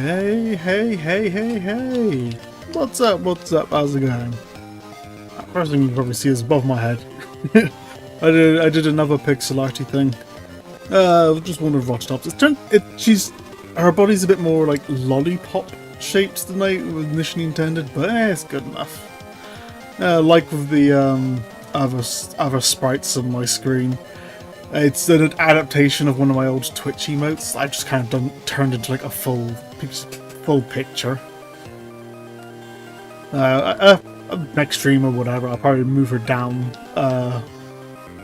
Hey, hey, hey, hey, hey! What's up, how's it going? First thing you can probably see is above my head. I did another pixel arty thing. Just one of Rockstops. Her body's a bit more like lollipop shaped than I initially intended, but it's good enough. Like with the other sprites on my screen, it's an adaptation of one of my old Twitch emotes. I just kind of turned into like a full picture. Next stream or whatever, I'll probably move her down. I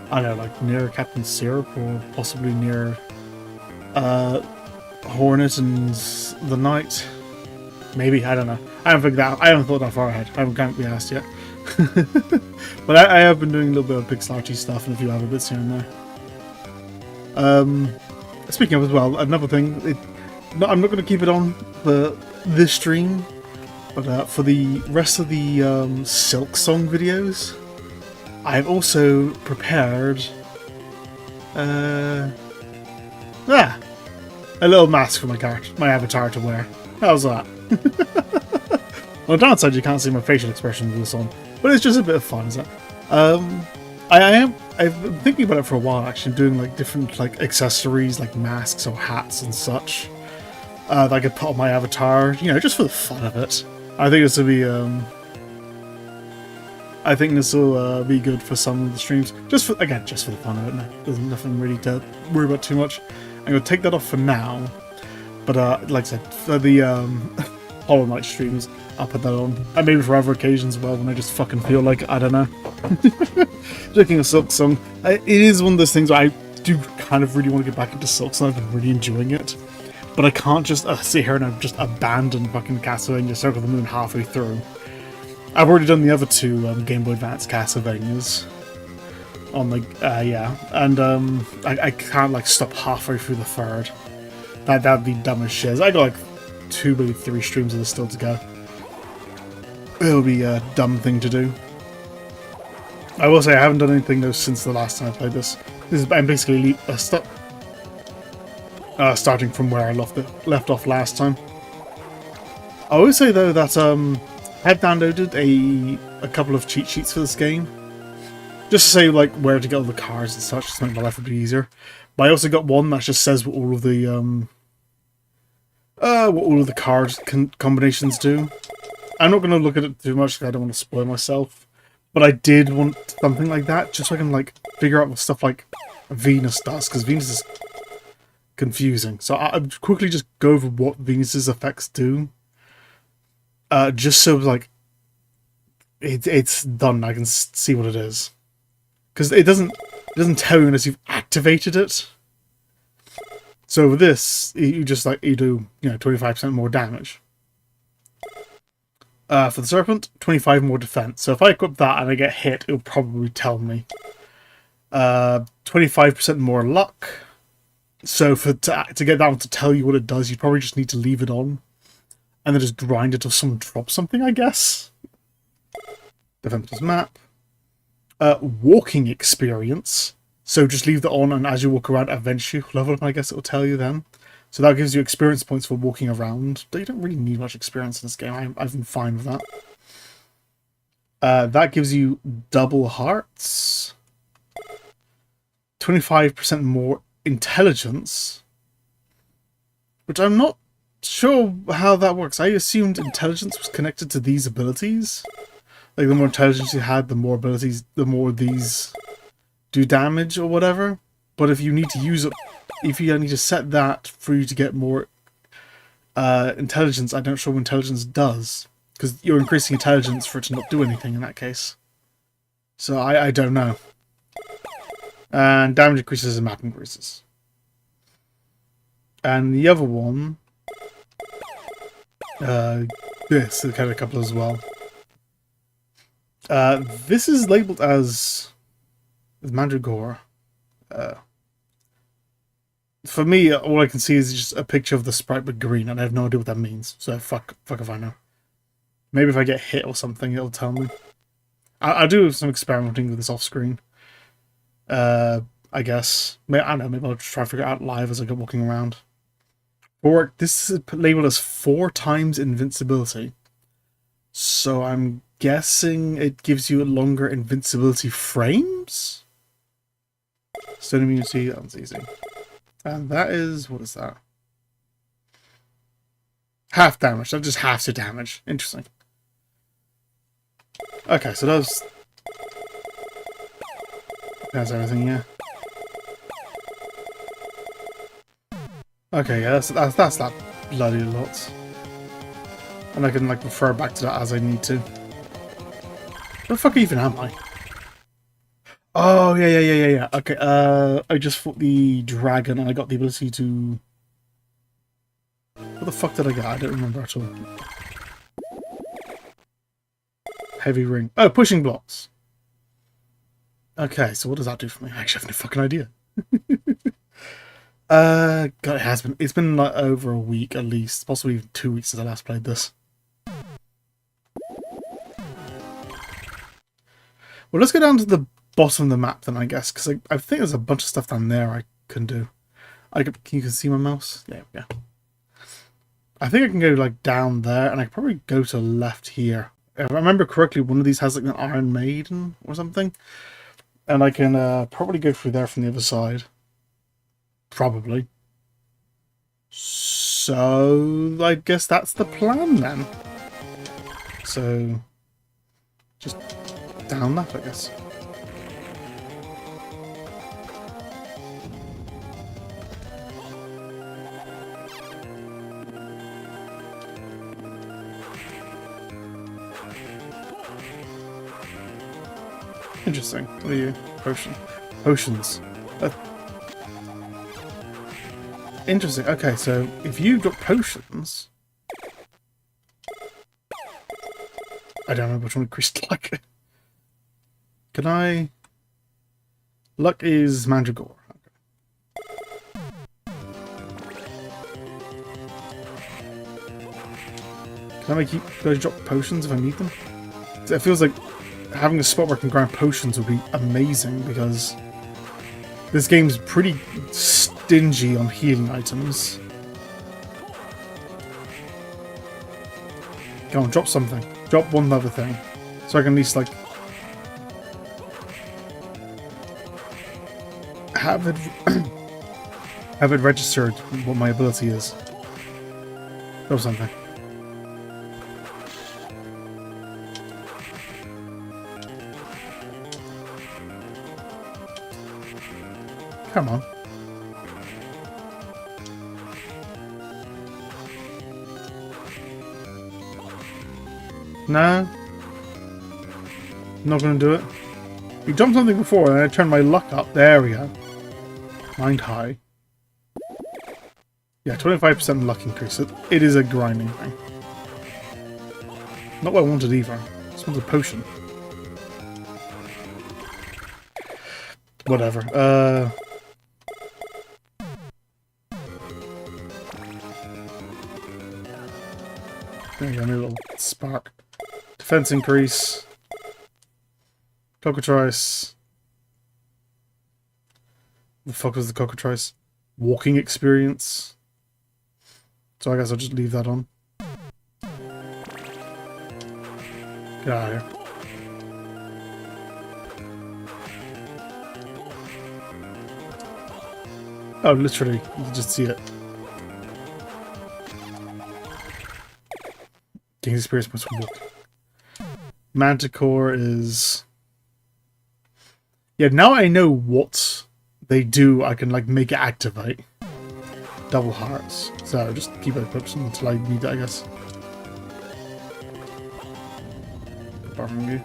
don't know, like near Captain Syrup or possibly near Hornet and the Knight. Maybe, I don't know. I haven't thought that far ahead. I haven't can't be asked yet. But I have been doing a little bit of pixel arty stuff and a few other bits here and there. Speaking of as well, another thing, I'm not going to keep it on for this stream, but for the rest of the Silk Song videos, I've also prepared a little mask for my avatar to wear. How's that? On the downside, you can't see my facial expressions with this on, but it's just a bit of fun, is it? I've been thinking about it for a while, actually, doing like different like accessories, like masks or hats and such, that I could put on my avatar, you know, just for the fun of it. I think this will be be good for some of the streams, just for the fun of it. No, there's nothing really to worry about too much. I'm gonna take that off for now, but like I said, for the Hollow Knight streams, I'll put that on, and maybe for other occasions as well when I just fucking feel like it. I don't know. Speaking of Silk Song, it is one of those things where I do kind of really want to get back into Silk Song. I've been really enjoying it, but I can't just sit here and I've just abandoned fucking Castlevania Circle of the Moon halfway through. I've already done the other two Game Boy Advance Castlevanias on the and I can't like stop halfway through the third. That'd be dumb as shit. I got like 2, maybe 3 streams of this still to go. It'll be a dumb thing to do. I will say I haven't done anything though since the last time I played this. I'm basically starting from where I left off last time. I will say though that I've downloaded a couple of cheat sheets for this game, just to say like where to get all the cards and such, to make my life a bit easier. But I also got one that just says what all of the card combinations do. I'm not going to look at it too much because I don't want to spoil myself. But I did want something like that, just so I can like figure out what stuff like Venus does, because Venus is confusing. So I'll quickly just go over what Venus's effects do, just so like it's done. I can see what it is, because it doesn't tell you unless you've activated it. So with this, you do 25% more damage. For the Serpent, 25 more defense. So if I equip that and I get hit, it'll probably tell me. 25% more luck. So to get that one to tell you what it does, you probably just need to leave it on, and then just grind it till someone drops something, I guess. Defenseless map. Walking experience. So just leave that on, and as you walk around, eventually level up, I guess it'll tell you then. So that gives you experience points for walking around. But you don't really need much experience in this game. I've been fine with that. That gives you double hearts. 25% more intelligence. Which I'm not sure how that works. I assumed intelligence was connected to these abilities. Like the more intelligence you had, the more abilities, the more these do damage or whatever. But if you need to use it, if you need to set that for you to get more intelligence, I'm not sure what intelligence does, because you're increasing intelligence for it to not do anything in that case. So I don't know. And damage increases and map increases. And the other one, this is kind of a couple as well. This is labeled as Mandragora. For me, all I can see is just a picture of the sprite with green, and I have no idea what that means. So fuck if I know. Maybe if I get hit or something, it'll tell me. I'll do some experimenting with this off screen. I guess. I don't know. Maybe I'll just try to figure it out live as I go walking around. This is labeled as 4 times invincibility. So I'm guessing it gives you longer invincibility frames? Stone immunity, that one's easy. And that is, what is that? Half damage, that just halves your damage. Interesting. Okay, so that's everything, yeah. Okay, yeah, that's that bloody lot. And I can like refer back to that as I need to. Where the fuck even am I? Oh yeah. Okay, I just fought the dragon and I got the ability to. What the fuck did I get? I don't remember at all. Heavy ring. Oh, pushing blocks. Okay, so what does that do for me? I actually have no fucking idea. God, it has been. It's been like over a week at least, possibly even 2 weeks since I last played this. Well, let's go down to the bottom of the map then, I guess, because I think there's a bunch of stuff down there I can do. Can you see my mouse? Yeah, yeah. I think I can go like down there, and I can probably go to left here. If I remember correctly, one of these has like an Iron Maiden or something, and I can probably go through there from the other side. Probably. So I guess that's the plan then. So just down that, I guess. Interesting. What are you? Potions. Interesting. Okay, so if you drop potions, I don't know which one increased luck. Can I? Luck is Mandragora. Okay. Can I make you guys drop potions if I need them? It feels like having a spot where I can grind potions would be amazing because this game's pretty stingy on healing items. Come on, drop something. Drop one other thing. So I can at least, like, have it registered what my ability is. Drop something. Come on. No. Not gonna do it. We jumped something before and I turned my luck up. There we go. Mind high. Yeah, 25% luck increase. It is a grinding thing. Not what I wanted either. This one's a potion. Whatever. There you go, a little spark. Defense increase. Cockatrice. The fuck was the cockatrice? Walking experience. So I guess I'll just leave that on. Get out of here. Oh, literally, you can just see it. Gains experience points from walk. Manticore is... Yeah, now I know what they do, I can like make it activate. Double hearts. So just keep it equipped until I need it, I guess. Apart from you.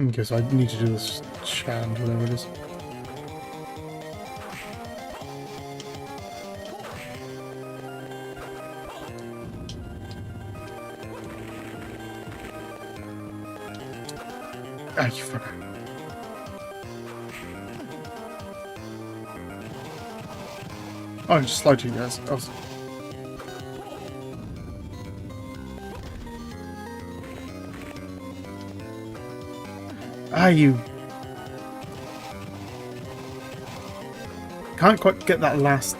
Okay, so I need to do this challenge, whatever it is. Ah, you fucker. Oh, I just lied to you guys. Oh. Ah, you can't quite get that last.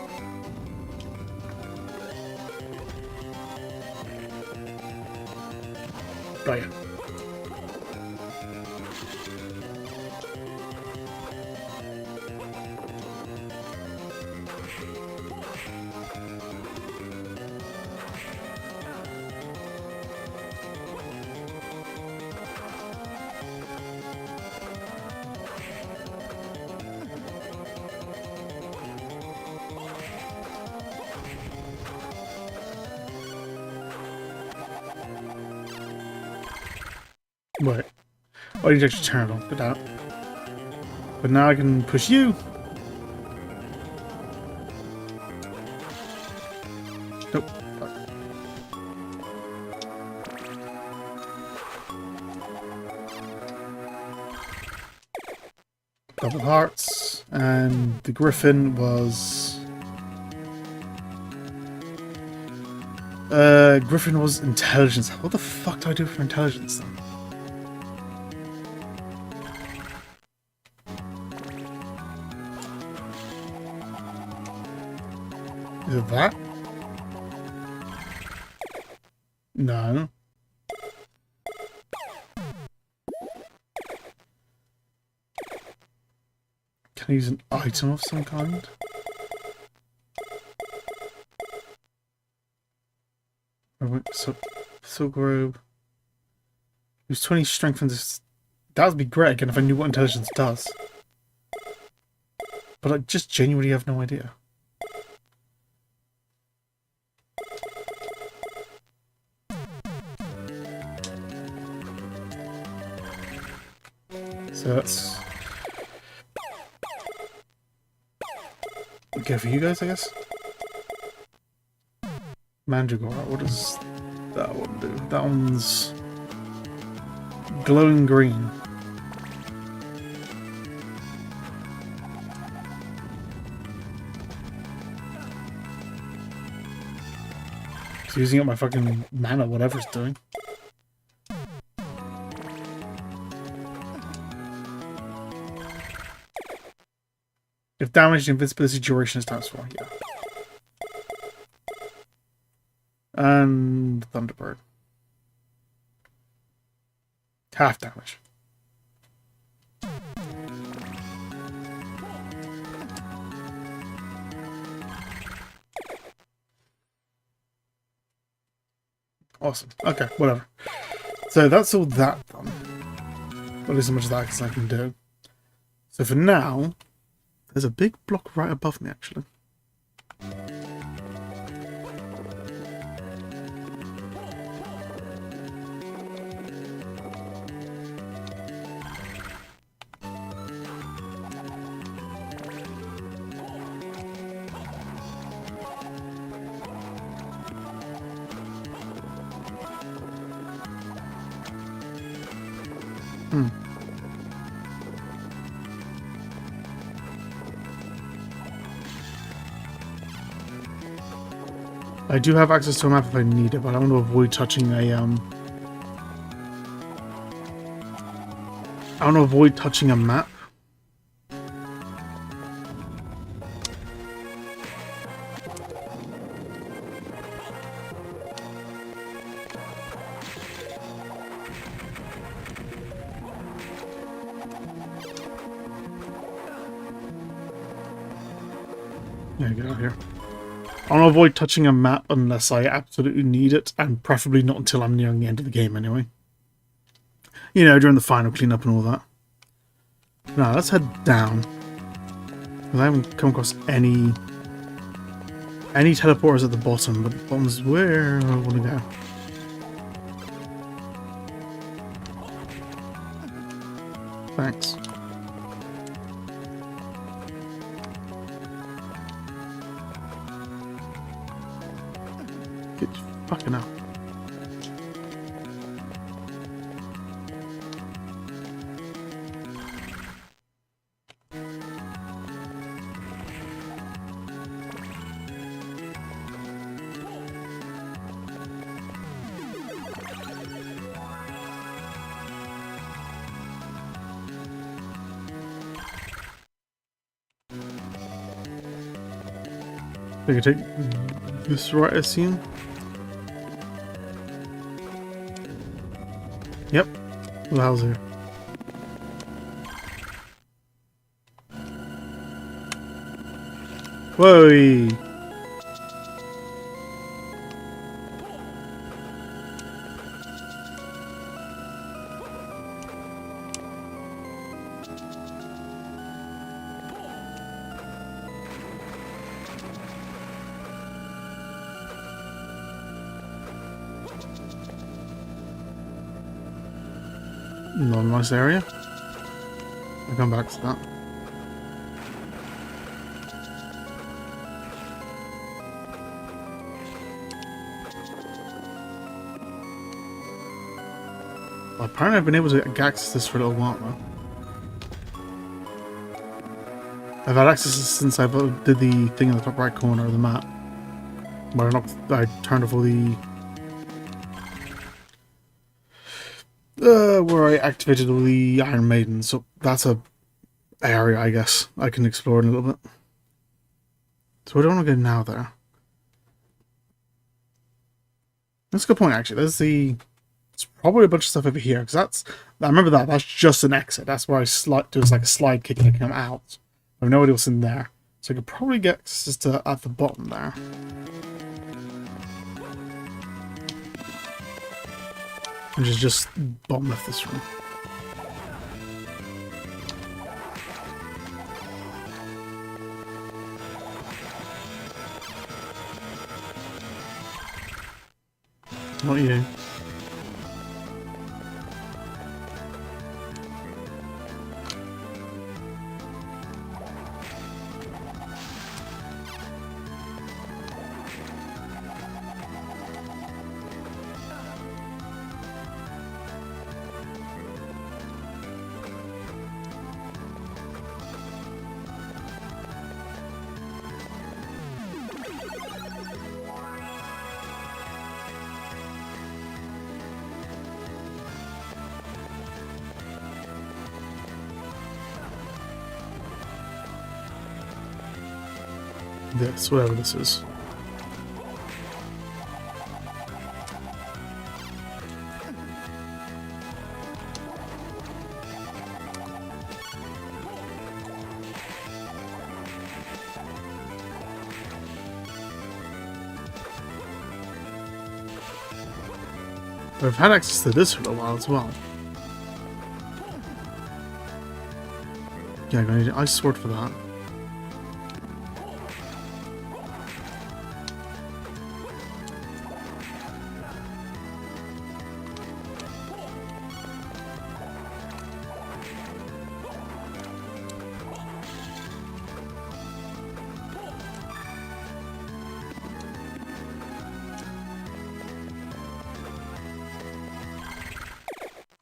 Oh yeah. Wait. Oh, you actually turn it on. Get out. But now I can push you. Nope. Double hearts. And the griffin was... Griffin was intelligence. What the fuck do I do for intelligence then? Is it that? No. Can I use an item of some kind? Silk robe. Use 20 strength in this. That would be great again if I knew what intelligence does. But I just genuinely have no idea. So that's okay for you guys, I guess. Mandragora, what does that one do? That one's glowing green. It's using up my fucking mana, whatever it's doing. If damage and invincibility duration is times 4, yeah. And Thunderbird. Half damage. Awesome. Okay, whatever. So that's all that done. At least as much of that as I can do. So for now, there's a big block right above me, actually. I do have access to a map if I need it, but I want to avoid touching a I want to avoid touching a map. Yeah, get out of here. I want to avoid touching a map unless I absolutely need it, and preferably not until I'm nearing the end of the game anyway. You know, during the final cleanup and all that. Now, let's head down. I haven't come across any teleporters at the bottom, but the bottom's where I want to go. Thanks. Get fucking out. I could take this right, I assume. Yep. What the hell's here? Whoa! Not a nice area. I'll come back to that. Well, apparently I've been able to get access to this for a little while now. I've had access to this since I did the thing in the top right corner of the map. Where I turned off all the... where I activated all the Iron Maidens, so that's a area, I guess, I can explore in a little bit. So I don't want to go now there. That's a good point, actually. There's probably a bunch of stuff over here, because I remember that's just an exit. That's where I there's like a slide kick and I come out. I have no idea what's in there. So I could probably get access to at the bottom there. Which is just bottom left this room. Not you. This, whatever this is. I've had access to this for a while as well. Yeah, I'm gonna need an ice sword for that.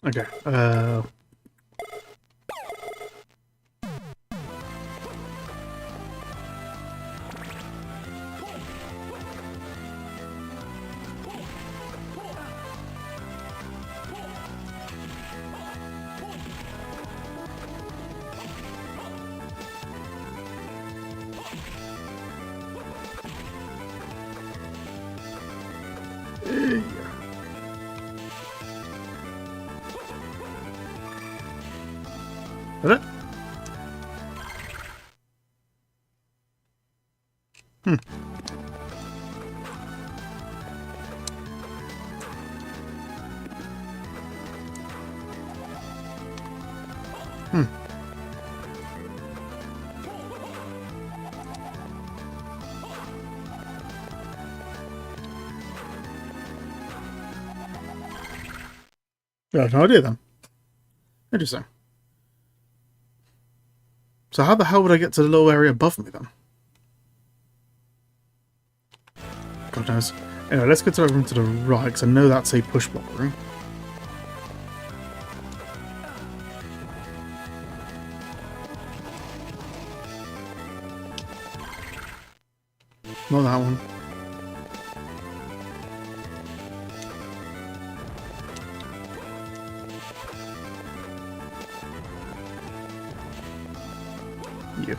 Okay, is it? Yeah, I have no idea then. Interesting. So how the hell would I get to the little area above me then? God knows. Anyway, let's get to the room to the right, because I know that's a push block room. Not that one. You.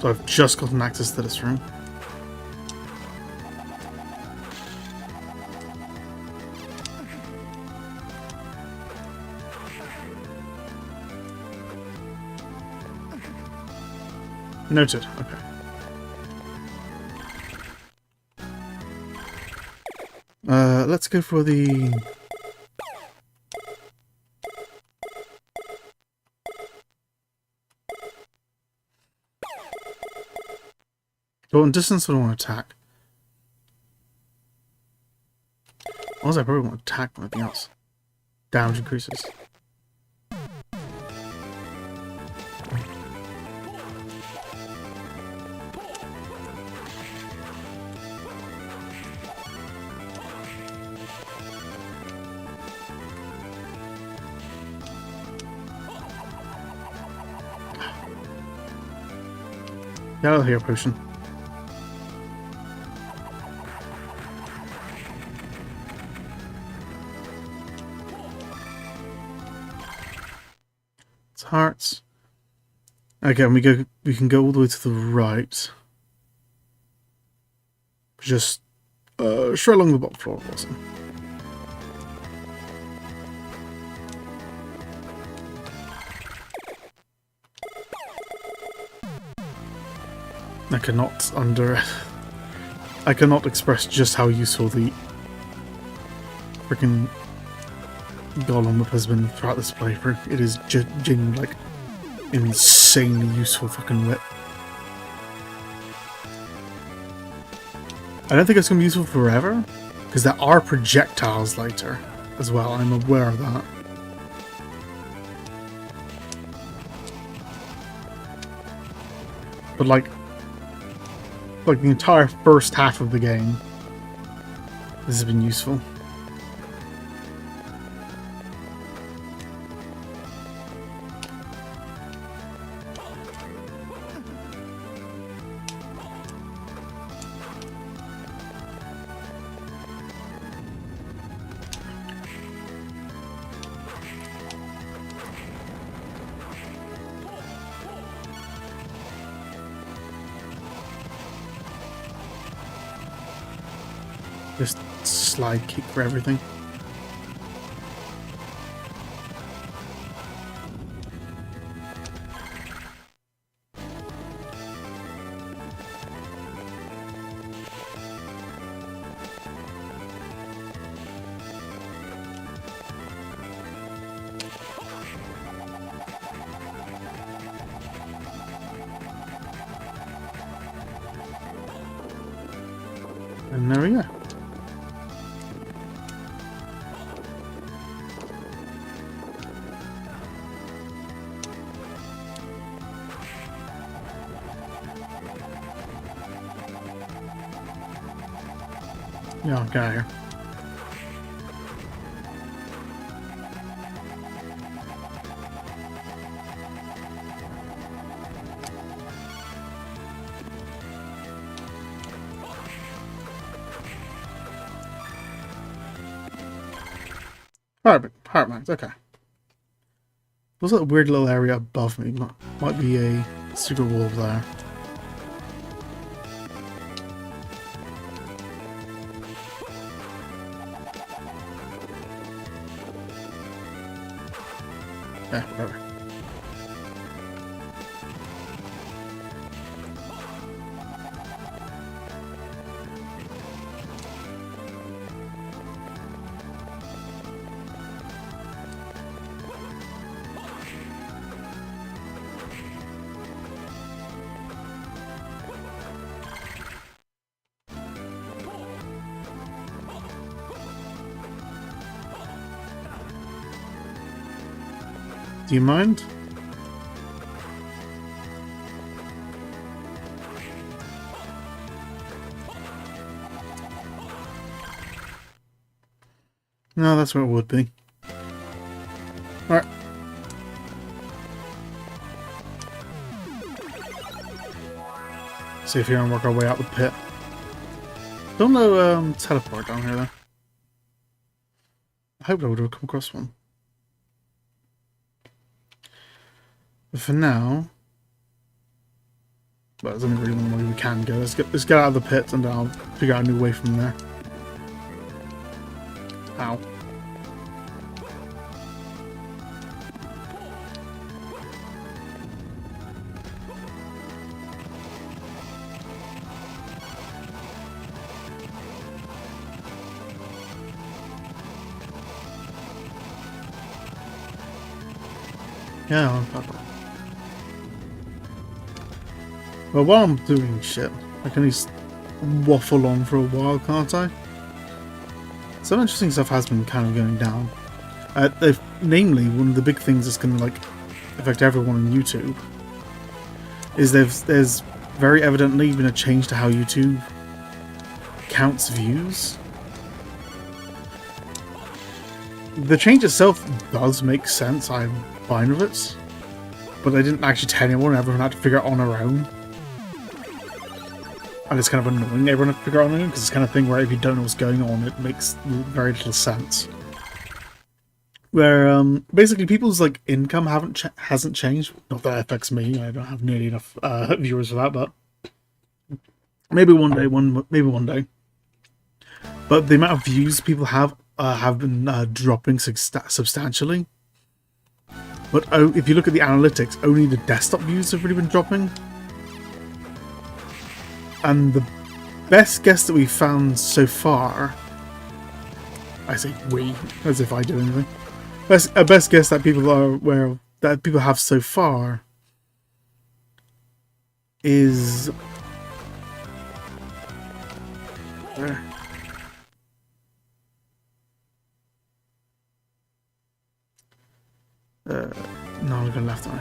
So I've just gotten access to this room. Noted. Okay. Let's go for the... Go in distance, I don't want to attack. Also, I probably want to attack more than anything else. Damage increases. Get out of here, potion. It's hearts. Okay, we can go all the way to the right. Just straight along the bottom floor. Awesome. I cannot express just how useful the freaking golem whip has been throughout this playthrough. It is genuinely like insanely useful fucking whip. I don't think it's going to be useful forever, because there are projectiles later as well. I'm aware of that. But like the entire first half of the game, this has been useful. Just slide kick for everything. And there we go. Yeah, I'll get out of here. Heart mines, okay. There's a weird little area above me. Might be a secret wall there. Yeah, whatever. Do you mind? No, that's what it would be. Alright. See if we can work our way out the pit. Don't know teleport down here though. I hope I would have come across one. But for now, But there's only really one way we can go. Let's get out of the pit and I'll figure out a new way from there. Ow. Yeah, well, while I'm doing shit, I can at least waffle on for a while, can't I? Some interesting stuff has been kind of going down. Namely, one of the big things that's going to like affect everyone on YouTube is there's very evidently been a change to how YouTube counts views. The change itself does make sense. I'm fine with it, but they didn't actually tell anyone. Everyone had to figure it out on their own. And it's kind of annoying everyone to figure out on their own, because it's the kind of thing where if you don't know what's going on, it makes very little sense. Where basically people's like income hasn't changed. Not that it affects me. I don't have nearly enough viewers for that, but maybe one day. Maybe one day. But the amount of views people have been dropping substantially. But if you look at the analytics, only the desktop views have really been dropping. And the best guess that we found so far, I say we, as if I do anything. Best guess that people are aware of, that people have so far, is where? No, I'm going left eye.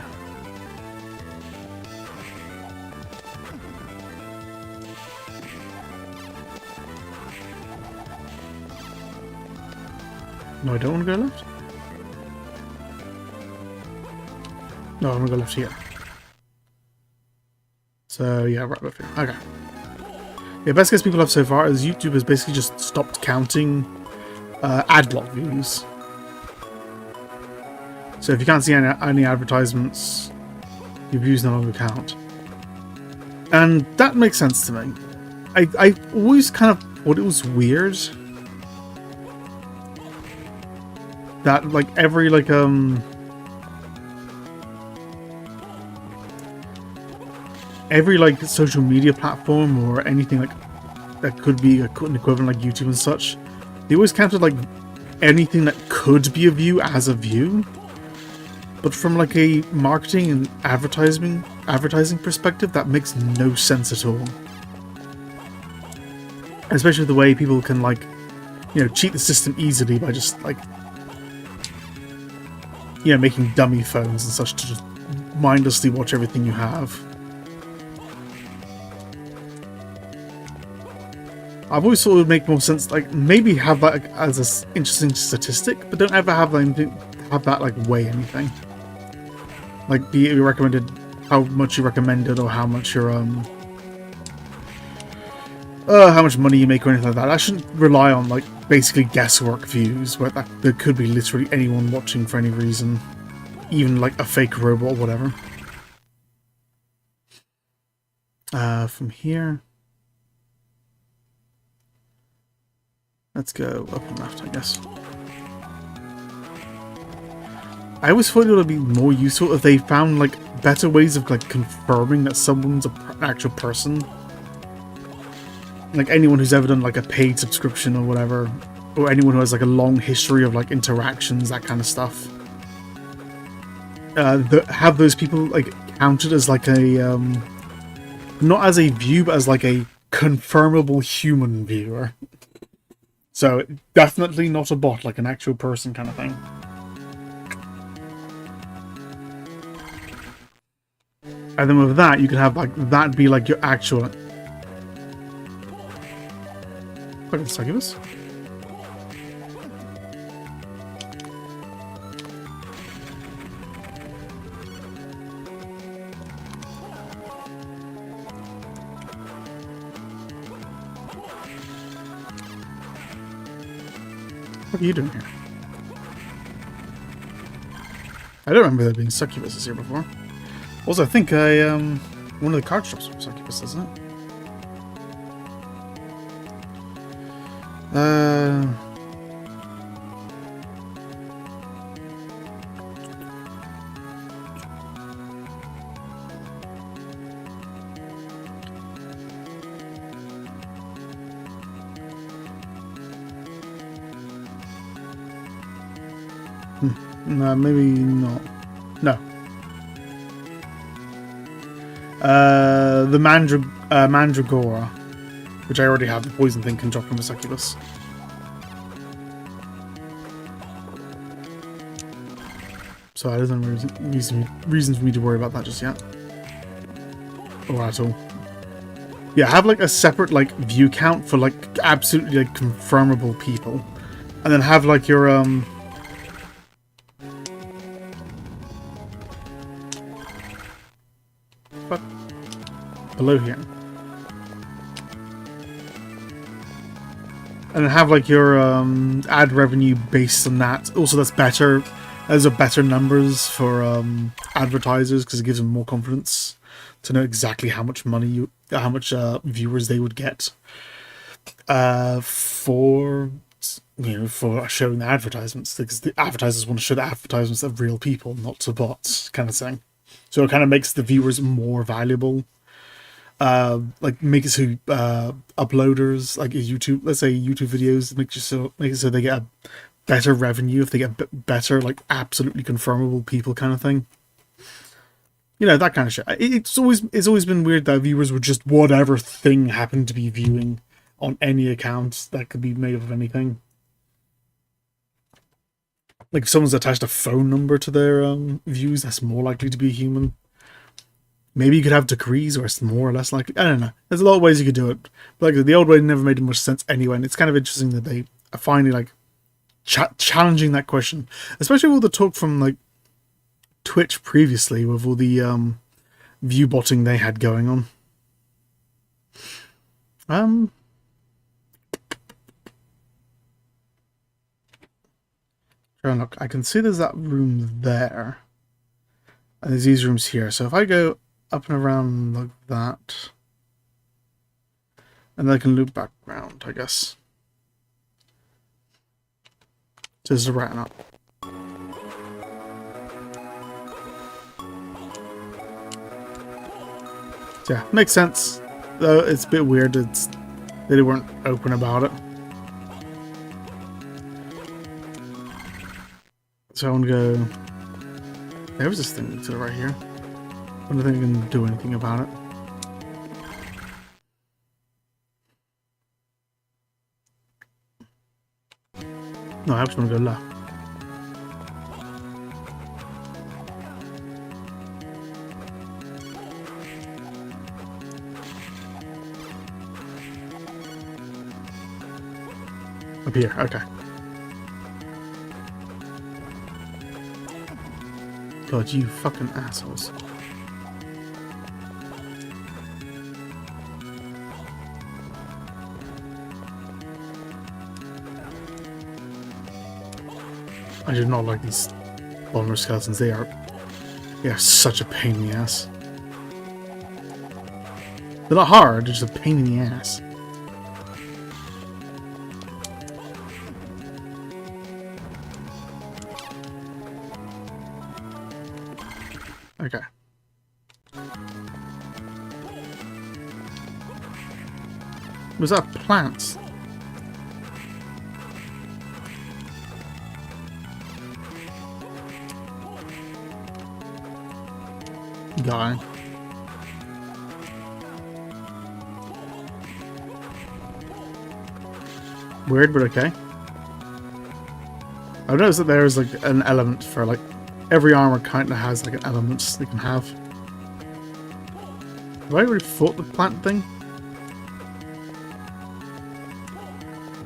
No, I don't want to go left. No, I'm going to go left here. So, yeah, right left here. Okay. Yeah, best guess people have so far is YouTube has basically just stopped counting ad block views. So if you can't see any advertisements, your views no longer count. And that makes sense to me. I always kind of thought it was weird that like every social media platform or anything like that could be an equivalent like YouTube and such, they always counted like anything that could be a view as a view. But from like a marketing and advertising perspective, that makes no sense at all. Especially the way people can like, you know, cheat the system easily by just like, you know, making dummy phones and such to just mindlessly watch everything you have. I've always thought it would make more sense, like maybe have that as an interesting statistic, but don't ever have that like weigh anything. Like be recommended, how much you recommended, or how much your how much money you make or anything like that. I shouldn't rely on like basically guesswork views where there could be literally anyone watching for any reason, even like a fake robot or whatever. From here, let's go up and left, I guess. I always thought it would be more useful if they found like better ways of like confirming that someone's an actual person. Like anyone who's ever done like a paid subscription or whatever, or anyone who has like a long history of like interactions, that kind of stuff. Have those people like counted as like a not as a view, but as like a confirmable human viewer. So definitely not a bot, like an actual person kind of thing. And then with that, you could have like that be like your actual. Fucking succubus. What are you doing here? I don't remember there being succubuses here before. Also, I think I One of the card shops from Succubus, isn't it? No, maybe not. No. The Mandragora, which I already have. The poison thing can drop from a Succubus. So that isn't reason for me to worry about that just yet. Or at all. Yeah, have like a separate like view count for like absolutely like confirmable people. And then have like your below here. And have like your ad revenue based on that. Also, that's better. Those are better numbers for advertisers because it gives them more confidence to know exactly how much money how much viewers they would get for for showing the advertisements, because the advertisers want to show the advertisements of real people, not to bots, kind of thing. So it kind of makes the viewers more valuable. Like make it so uploaders, like YouTube, let's say YouTube videos, make it so they get a better revenue if they get better, like absolutely confirmable people, kind of thing. You know, that kind of shit. It's always been weird that viewers would just whatever thing happen to be viewing on any account that could be made up of anything. Like if someone's attached a phone number to their views, that's more likely to be a human. Maybe you could have degrees where it's more or less likely. I don't know. There's a lot of ways you could do it. But like the old way never made much sense anyway, and it's kind of interesting that they are finally like challenging that question, especially with all the talk from like Twitch previously with all the view botting they had going on. Look, I can see there's that room there, and there's these rooms here. So if I go up and around like that, and then I can loop back around, I guess. Just right up. Yeah, makes sense. Though it's a bit weird that they weren't open about it. So I want to go. There was this thing to the right here. I don't think I can do anything about it. No, I just want to go left. Up here, okay. God, you fucking assholes. I do not like these vulnerable skeletons. They are such a pain in the ass. They're not hard, they're just a pain in the ass. Okay. Was that plants? Guy. Weird, but okay. I've noticed that there is like an element for like every armor kind of has like an element they can have. Have I already fought the plant thing?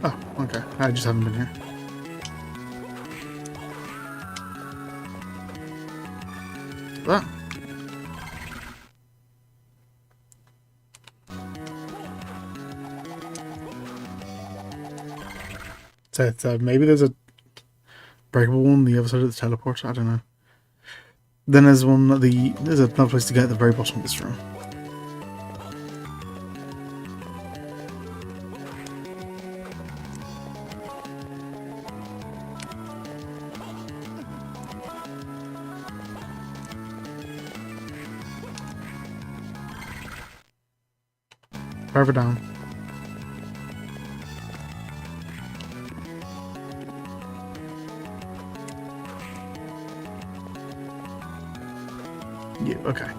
Oh, okay. I just haven't been here. That. So maybe there's a breakable one on the other side of the teleport. I don't know. Then there's one. There's another place to get at the very bottom of this room. Further down. You, okay.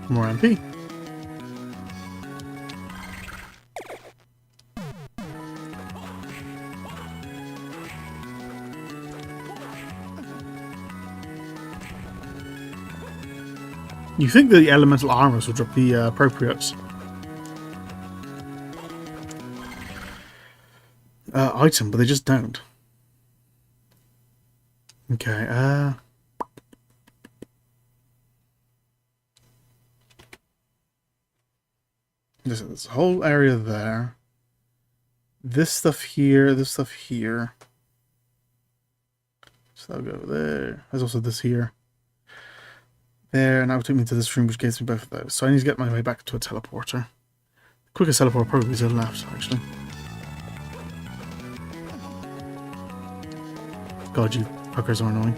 More MP. You think the elemental armors will drop the appropriate item, but they just don't. Okay, This whole area there. This stuff here, this stuff here. So that'll go there. There's also this here. There, and that would take me to this room, which gives me both of those. So I need to get my way back to a teleporter. The quickest teleport probably is to the left, actually. God, you fuckers are annoying.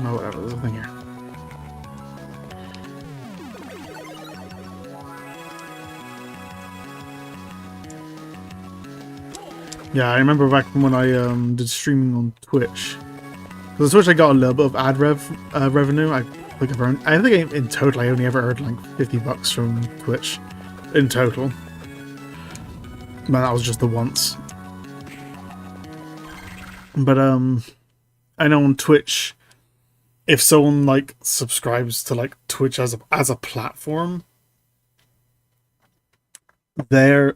No, whatever, there's nothing here. Yeah, I remember back when I did streaming on Twitch. Because on Twitch I got a little bit of ad revenue. I think in total I only ever earned like $50 from Twitch. In total. But that was just the once. But I know on Twitch, if someone like subscribes to like Twitch as a platform, there's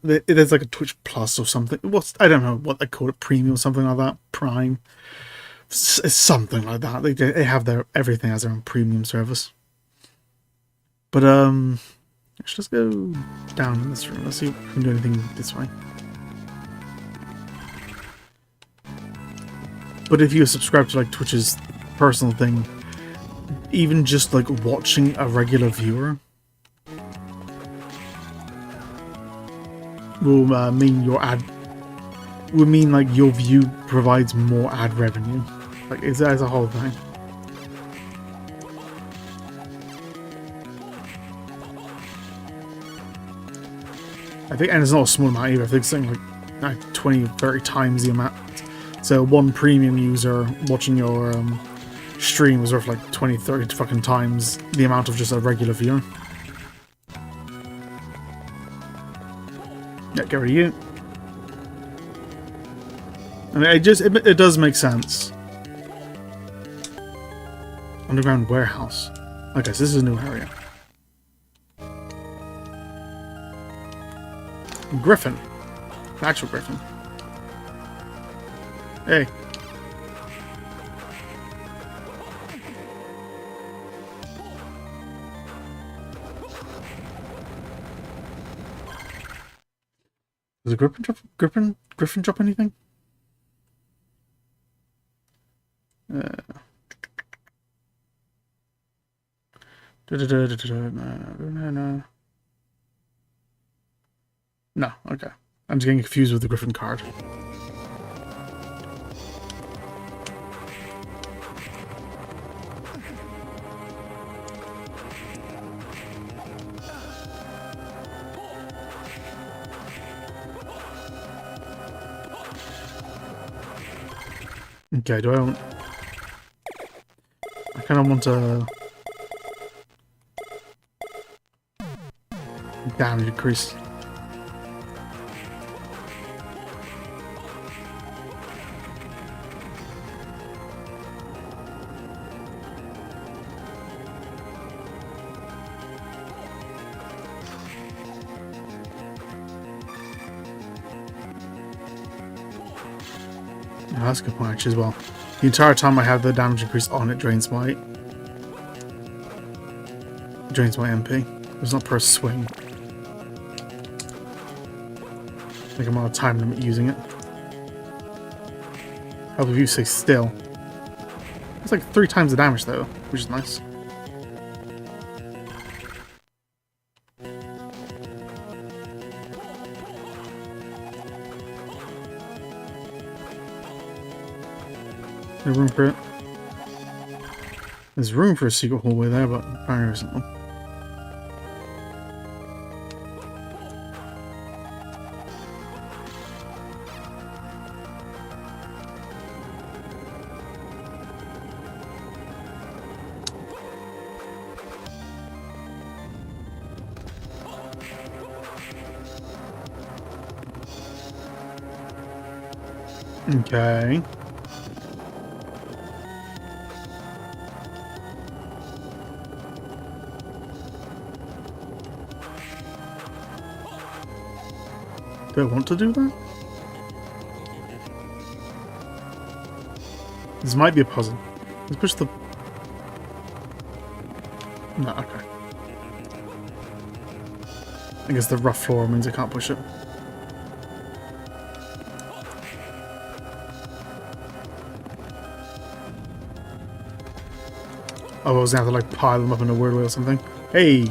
like a Twitch Plus or something. I don't know what they call it, premium or something like that, Prime. It's something like that. They have their everything as their own premium service. But let's just go down in this room. Let's see if we can do anything this way. But if you subscribe to like Twitch's personal thing, even just like watching a regular viewer will mean like your view provides more ad revenue. Like it's as a whole thing. I think, and it's not a small amount either. I think it's something like 20 or 30 times the amount. So one premium user watching your stream was worth like 20, 30 fucking times the amount of just a regular viewer. Yeah, get rid of you. And it does make sense. Underground warehouse. Okay, so this is a new area. Griffin. The actual Griffin. Hey. Does a Griffin drop anything? No, okay. I'm just getting confused with the Griffin card. Okay, do I want... I kind of want to... damage increase. Oh, that's a good point actually as well. The entire time I have the damage increase on, it drains my MP. It's not per swing. I think I'm on a time limit using it. Help if you stay still. It's like 3 times the damage though, which is nice. There's room for it. There's room for a secret hallway there, but apparently there isn't one. Okay. Do I want to do that? This might be a puzzle. Let's push the... No, okay. I guess the rough floor means I can't push it. Oh, I was gonna have to like pile them up in a weird way or something. Hey!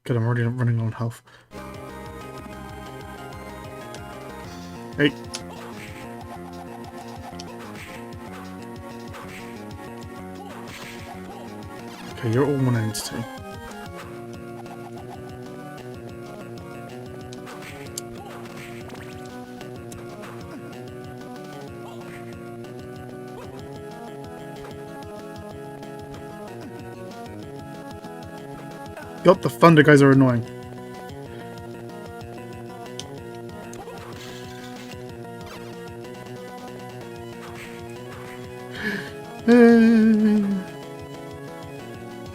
Good, I'm already running low on health. Hey! Okay, you're all one entity. Yup, the thunder guys are annoying.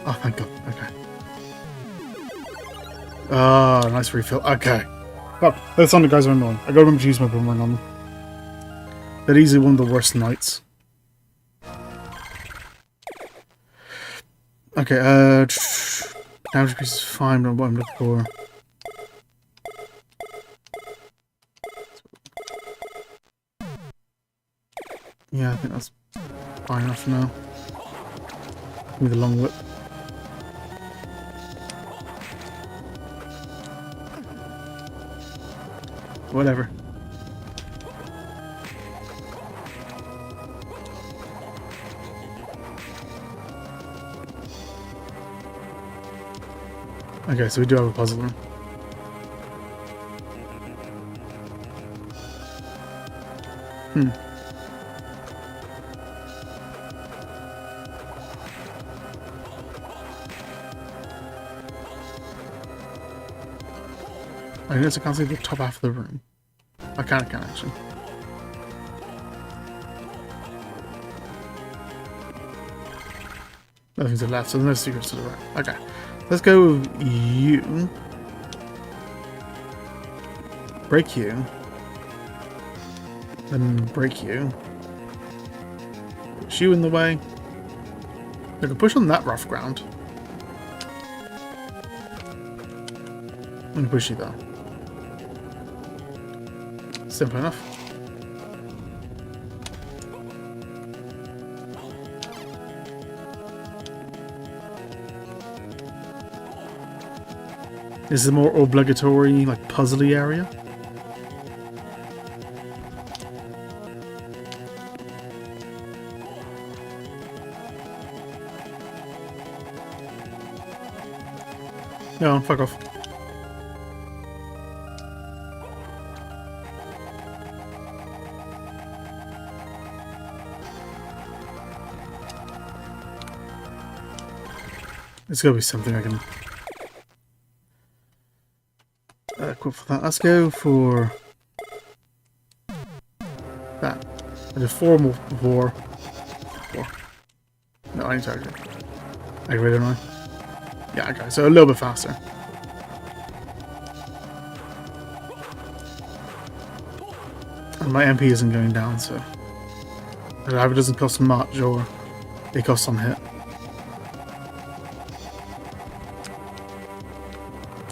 Oh, thank God. Okay. Ah, nice refill. Okay. Oh, the thunder guys are annoying. I gotta remember to use my boomerang on them. They're easily one of the worst knights. Okay, damage piece is fine, but what I'm looking for. Yeah, I think that's fine enough for now. Give me the long whip. Whatever. Okay, so we do have a puzzle room. I guess I can't see the top half of the room. I can actually. Nothing to the left, so there's no secrets to the right. Okay. Let's go with you. Break you. Then break you. Push you in the way. I can push on that rough ground. I'm gonna push you though. Simple enough. This is a more obligatory, like, puzzly area. No, fuck off. There's gotta be something I can equip for that. Let's go for that. I did 4 more before. 4. No, I need to actually. I really don't know. Yeah, okay, so a little bit faster. And my MP isn't going down, so it either doesn't cost much or it costs some hit.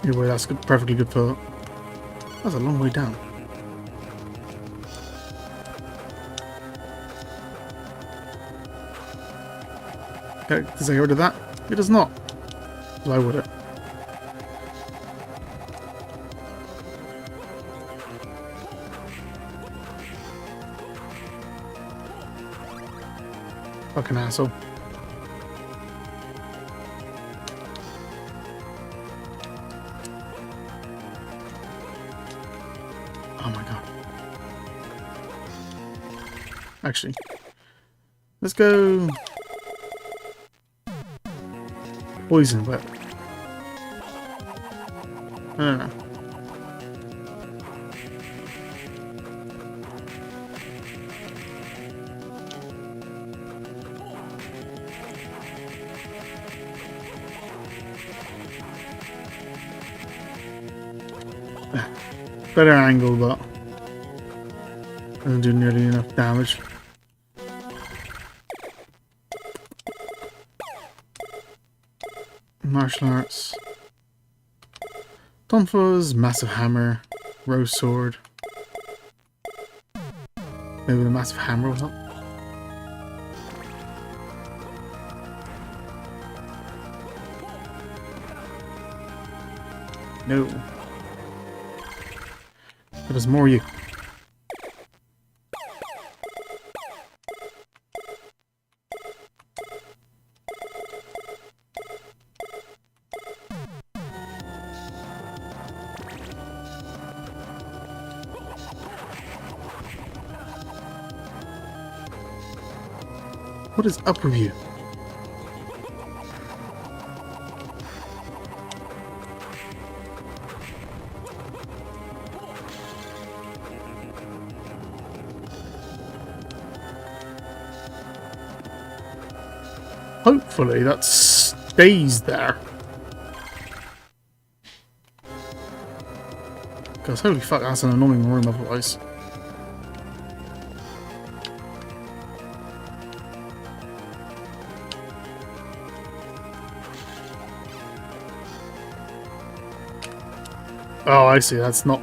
Anyway, that's good, perfectly good for... That's a long way down. Does it get rid of that? It does not. Why would it? Fucking asshole. Oh my god. Actually, let's go poison whip. No. Better angle, but doesn't do nearly enough damage. Martial arts. Tonfa's massive hammer, rose sword. Maybe the massive hammer was up. No. There's more you. What is up with you? Hopefully that stays there. Because holy fuck, that's an annoying room otherwise. Oh, I see, that's not...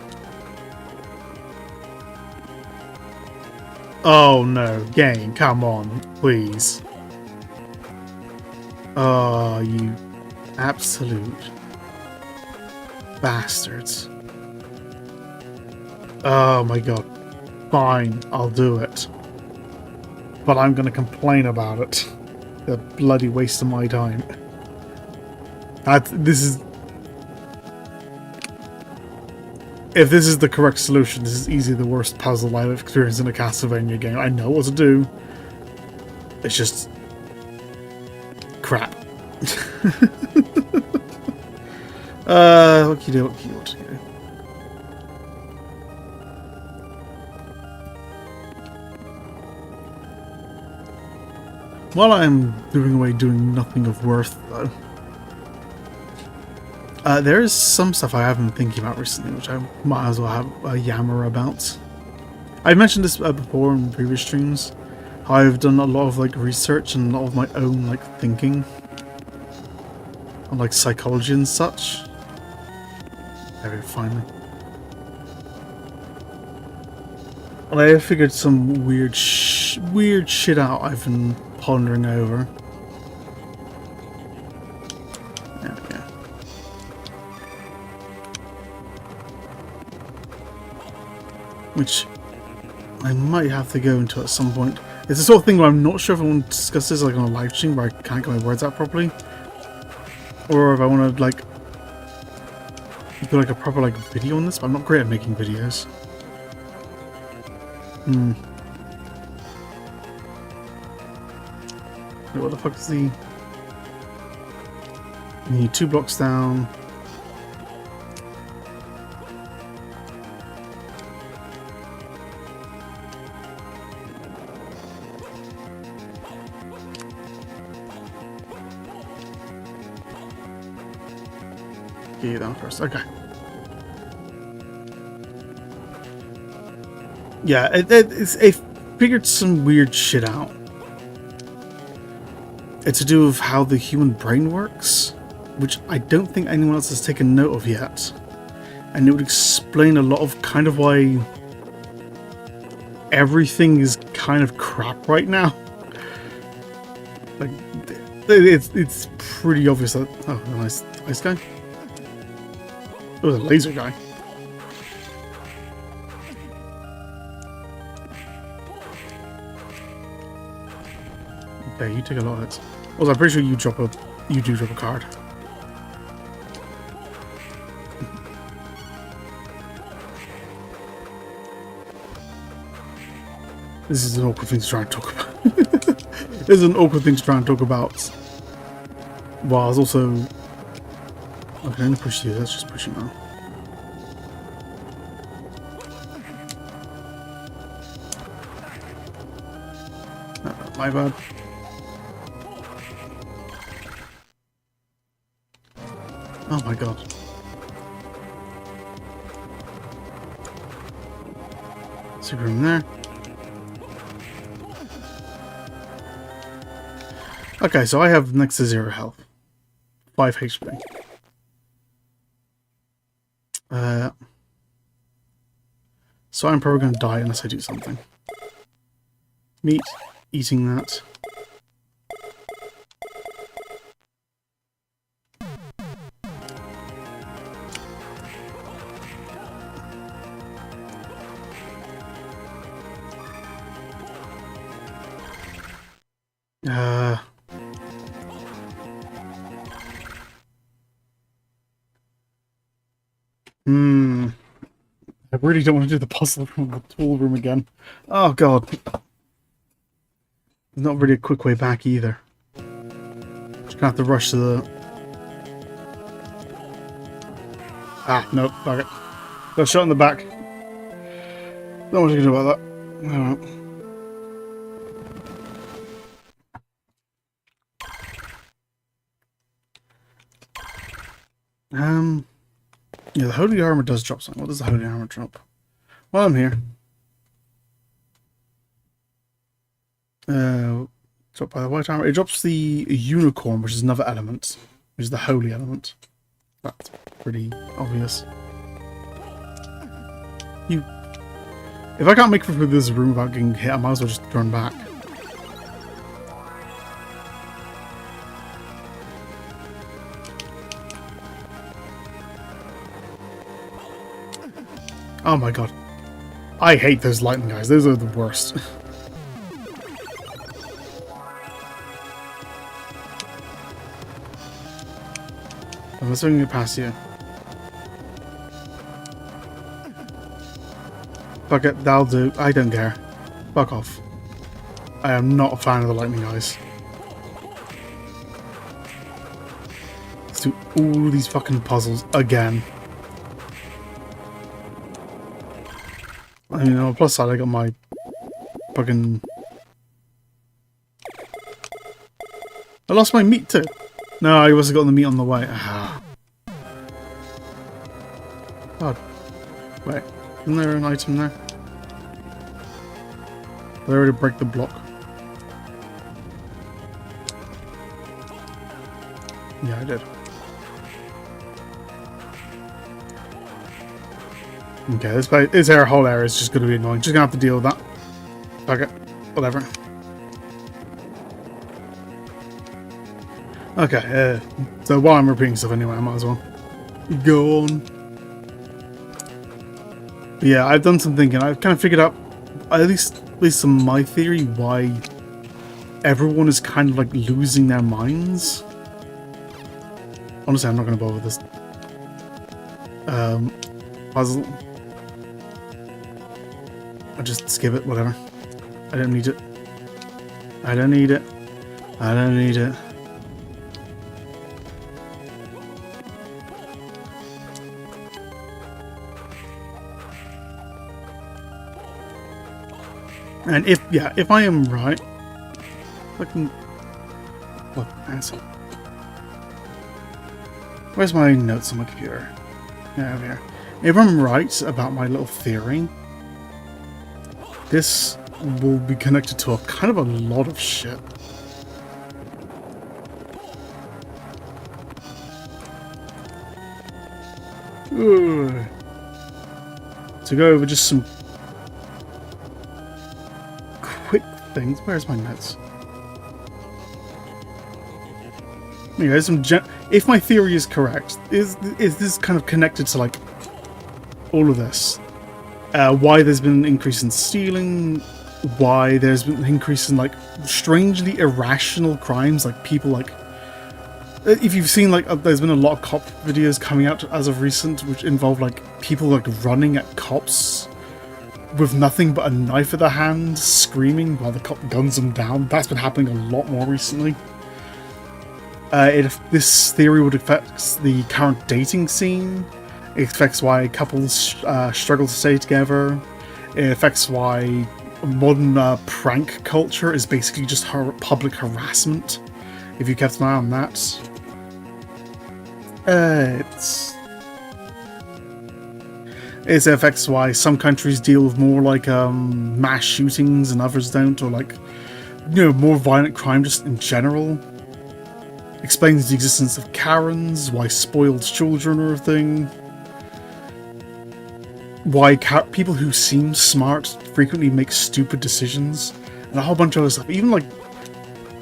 Oh no, game, come on, please. Oh, you absolute bastards. Oh my god. Fine, I'll do it. But I'm gonna complain about it. The bloody waste of my time. This is... If this is the correct solution, this is easily the worst puzzle I've experienced in a Castlevania game. I know what to do. It's just... crap. What can you do? What can you do? While I'm doing nothing of worth, though, there is some stuff I have been thinking about recently, which I might as well have a yammer about. I mentioned this before in previous streams. How I've done a lot of like research and a lot of my own like thinking on like psychology and such. There we go, finally. And I figured some weird shit out I've been pondering over. There we go. Which I might have to go into at some point. It's the sort of thing where I'm not sure if I want to discuss this like on a live stream where I can't get my words out properly. Or if I want to like do like a proper like video on this, but I'm not great at making videos. Wait, what the fuck is the... You need 2 blocks down. Get you down first. Okay. Yeah, it figured some weird shit out. It's to do with how the human brain works, which I don't think anyone else has taken note of yet. And it would explain a lot of kind of why everything is kind of crap right now. Like, It's pretty obvious that... Oh, nice ice guy. It was a laser guy. Okay, you take a lot of hits. Also, I'm pretty sure you do drop a card. This is an awkward thing to try and talk about. This is an awkward thing to try and talk about. While I was also... I can only push you, let's just push you now. My bad. Oh my god. Secret room there. Okay, so I have next to 0 health. 5 HP. So I'm probably going to die unless I do something. Meat. Eating that. I really don't want to do the puzzle room, the tool room again. Oh god. There's not really a quick way back either. Just gonna have to rush to the... Ah, no, fuck it. Got shot in the back. Not much I can do about that. Alright. Yeah, the Holy Armor does drop something. What does the Holy Armor drop? While I'm here. Dropped by the White Armor. It drops the Unicorn, which is another element. Which is the Holy element. That's pretty obvious. If I can't make it through this room without getting hit, I might as well just turn back. Oh my god. I hate those lightning guys. Those are the worst. I'm swinging it past you. Fuck it, that'll do. I don't care. Fuck off. I am not a fan of the lightning guys. Let's do all these fucking puzzles again. I mean, on the plus side, I got my fucking... I lost my meat too. No, I wasn't got the meat on the way. Ah. God. Wait, isn't there an item there? Did I already break the block? Yeah, I did. Okay, this whole area is just going to be annoying. Just going to have to deal with that. Fuck it. Whatever. Okay, so while I'm repeating stuff anyway, I might as well go on. But yeah, I've done some thinking. I've kind of figured out, at least some my theory, why everyone is kind of like losing their minds. Honestly, I'm not going to bother with this puzzle. I'll just skip it, whatever. I don't need it. I don't need it. I don't need it. And if I am right, fucking what asshole? Where's my notes on my computer? Yeah, over here. If I'm right about my little theory, this will be connected to a kind of a lot of shit. Ugh. To go over just some quick things. Where's my notes? Anyway, if my theory is correct, is this kind of connected to like all of this? Why there's been an increase in stealing, why there's been an increase in like strangely irrational crimes, like people like, if you've seen like, there's been a lot of cop videos coming out as of recent, which involve like people like running at cops with nothing but a knife at their hand, screaming while the cop guns them down. That's been happening a lot more recently. This theory would affect the current dating scene. It affects why couples struggle to stay together. It affects why modern prank culture is basically just public harassment, if you kept an eye on that. It affects why some countries deal with more like mass shootings and others don't, or like, you know, more violent crime just in general. Explains the existence of Karens, why spoiled children are a thing, why people who seem smart frequently make stupid decisions, and a whole bunch of other stuff. Even like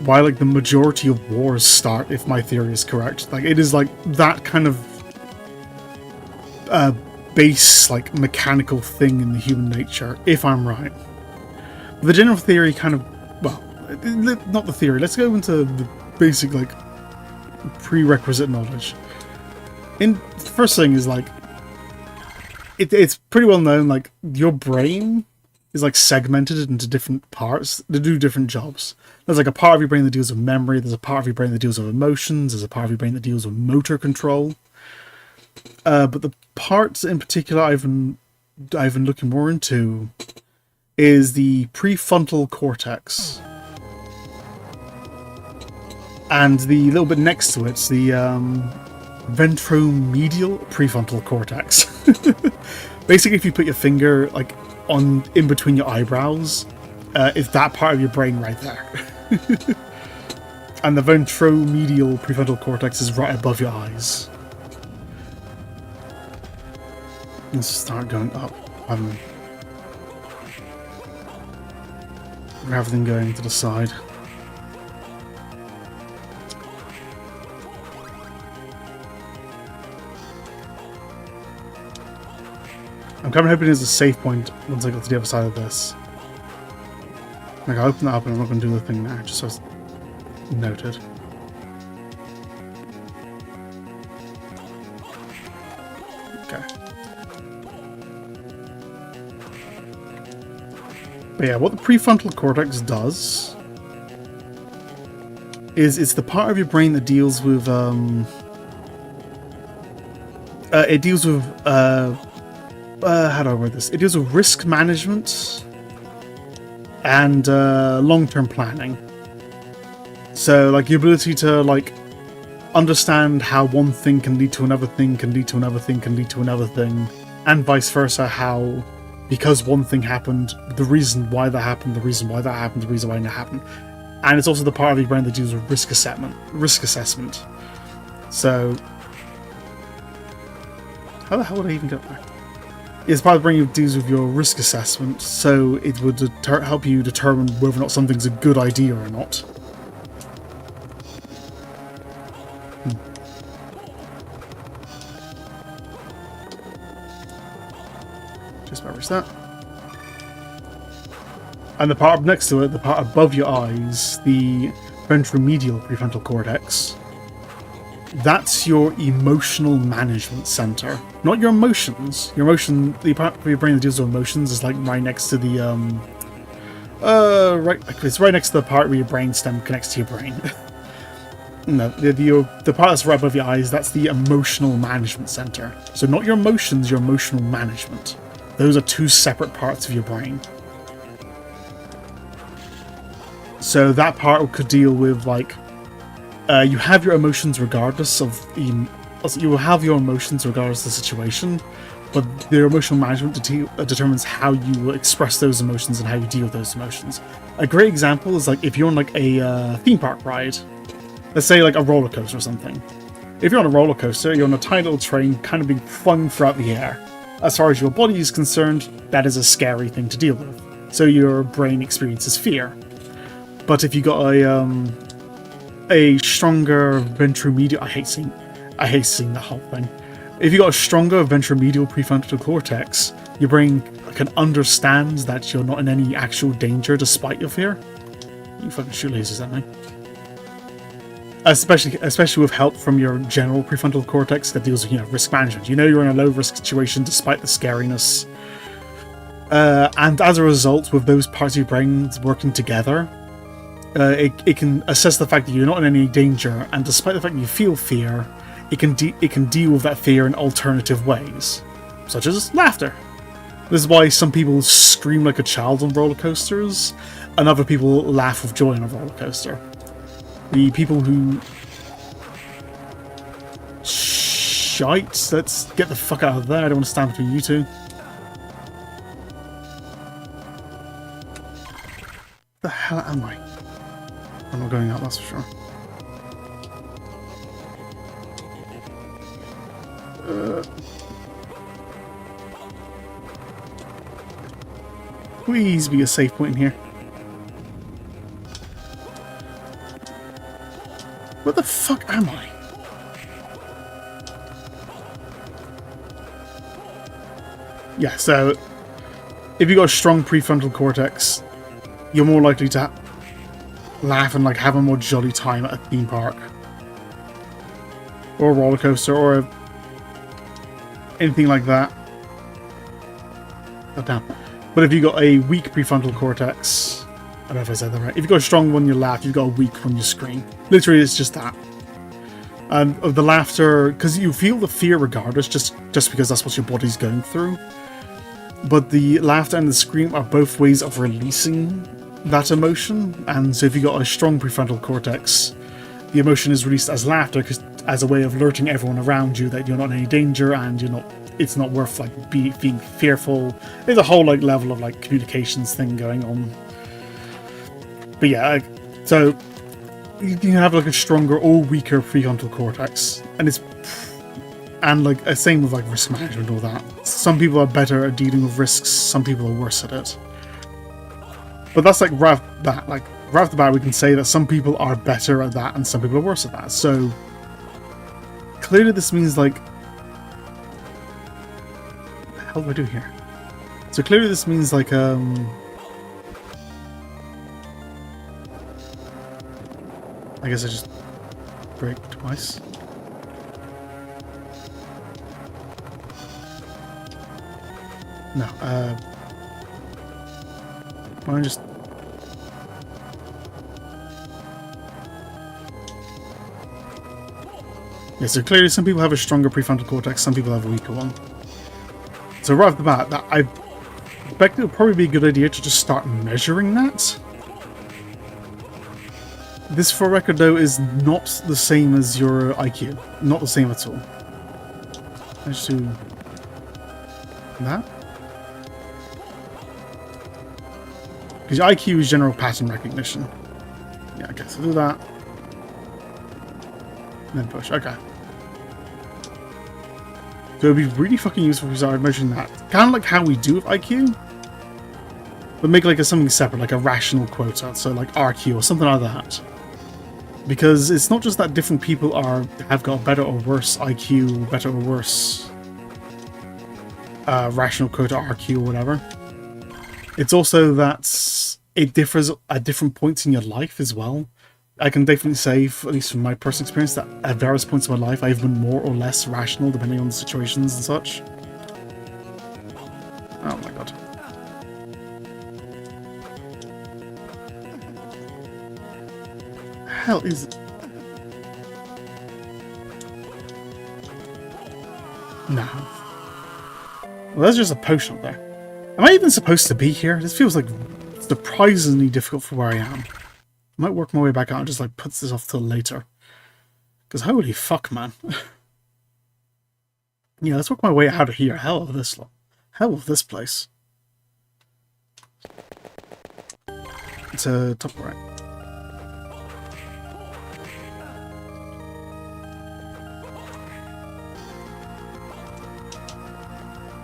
why like the majority of wars start, if my theory is correct. Like it is like that kind of base like mechanical thing in the human nature, if I'm right. The general theory kind of, well, not the theory, let's go into the basic like prerequisite knowledge. The first thing is like, it's pretty well known, like your brain is like segmented into different parts to do different jobs. There's like a part of your brain that deals with memory, there's a part of your brain that deals with emotions, there's a part of your brain that deals with motor control. But the parts in particular I've been looking more into is the prefrontal cortex. And the little bit next to it's the ventromedial prefrontal cortex. Basically, if you put your finger like in between your eyebrows, it's that part of your brain right there. And the ventromedial prefrontal cortex is right above your eyes. Let's start going up. Everything going to the side. I'm kind of hoping there's a save point once I get to the other side of this. Like, I'll open that up and I'm not going to do the thing now, just so it's noted. Okay. But yeah, what the prefrontal cortex does is it's the part of your brain that deals with, how do I word this? It deals with risk management and long-term planning. So, like, the ability to, like, understand how one thing can lead to another thing, can lead to another thing, can lead to another thing, and vice versa, how, because one thing happened, the reason why that happened, the reason why that happened, the reason why that happened. And it's also the part of your brain that deals with risk assessment. So, how the hell would I even get there? It's part of the brain that deals with your risk assessment, so it would help you determine whether or not something's a good idea or not. Just about reach that. And the part next to it, the part above your eyes, the ventromedial prefrontal cortex, that's your emotional management center. Not your emotions. Your emotion, the part of your brain that deals with emotions is like right next to the, it's right next to the part where your brainstem connects to your brain. No, the part that's right above your eyes, that's the emotional management center. So not your emotions, your emotional management. Those are two separate parts of your brain. So that part could deal with, like, you have your emotions regardless of the... You will have your emotions regardless of the situation, but their emotional management determines how you will express those emotions and how you deal with those emotions. A great example is, like, if you're on, like, a theme park ride. Let's say, like, a roller coaster or something. If you're on a roller coaster, you're on a tiny little train kind of being flung throughout the air. As far as your body is concerned, that is a scary thing to deal with. So your brain experiences fear. But if you got a a stronger ventromedial, I hate seeing the whole thing. If you got a stronger ventromedial prefrontal cortex, your brain can understand that you're not in any actual danger despite your fear. You fucking shoelaces at me. Especially with help from your general prefrontal cortex that deals with, you know, risk management. You know you're in a low risk situation despite the scariness. And as a result, with those parts of your brain working together, it can assess the fact that you're not in any danger, and despite the fact that you feel fear, it can deal with that fear in alternative ways, such as laughter. This is why some people scream like a child on roller coasters, and other people laugh with joy on a roller coaster. The people who shite, let's get the fuck out of there. I don't want to stand between you two. The hell am I? I'm not going out, that's for sure. Please be a safe point in here. Where the fuck am I? Yeah, so if you got a strong prefrontal cortex, you're more likely to laugh and like have a more jolly time at a theme park or a roller coaster or anything like that. Oh damn. But if you got a weak prefrontal cortex, I don't know if I said that right. If you got a strong one, you laugh. You've got a weak one, you scream. Literally, it's just that. Of the laughter, because you feel the fear regardless, just because that's what your body's going through. But the laughter and the scream are both ways of releasing that emotion. And so if you got a strong prefrontal cortex, the emotion is released as laughter, as a way of alerting everyone around you that you're not in any danger and it's not worth like being fearful. There's a whole like level of like communications thing going on. But yeah, so you can have like a stronger or weaker prefrontal cortex, and like same with like risk management and all that. Some people are better at dealing with risks, some people are worse at it. But that's like right off the bat we can say that some people are better at that and some people are worse at that. So clearly this means like, what the hell do I do here? So clearly this means like I guess I just break twice. No, why don't I just... Yeah, so clearly some people have a stronger prefrontal cortex, some people have a weaker one. So right off the bat, I bet it would probably be a good idea to just start measuring that. This, for record, though, is not the same as your IQ. Not the same at all. Let's do that. Because IQ is general pattern recognition. Yeah, okay, so do that. And then push, okay. So it would be really fucking useful if we started measuring that. Kind of like how we do with IQ. But make like something separate, like a rational quota. So like RQ or something like that. Because it's not just that different people have got better or worse IQ, better or worse rational quota RQ or whatever. It's also that it differs at different points in your life as well. I can definitely say, at least from my personal experience, that at various points in my life I've been more or less rational depending on the situations and such. Oh my god. Hell is it? No. Well, there's just a potion up there. Am I even supposed to be here? This feels like surprisingly difficult for where I am. I might work my way back out and just like put this off till later. Because holy fuck, man. Yeah, let's work my way out of here. Hell of this place. It's a top right.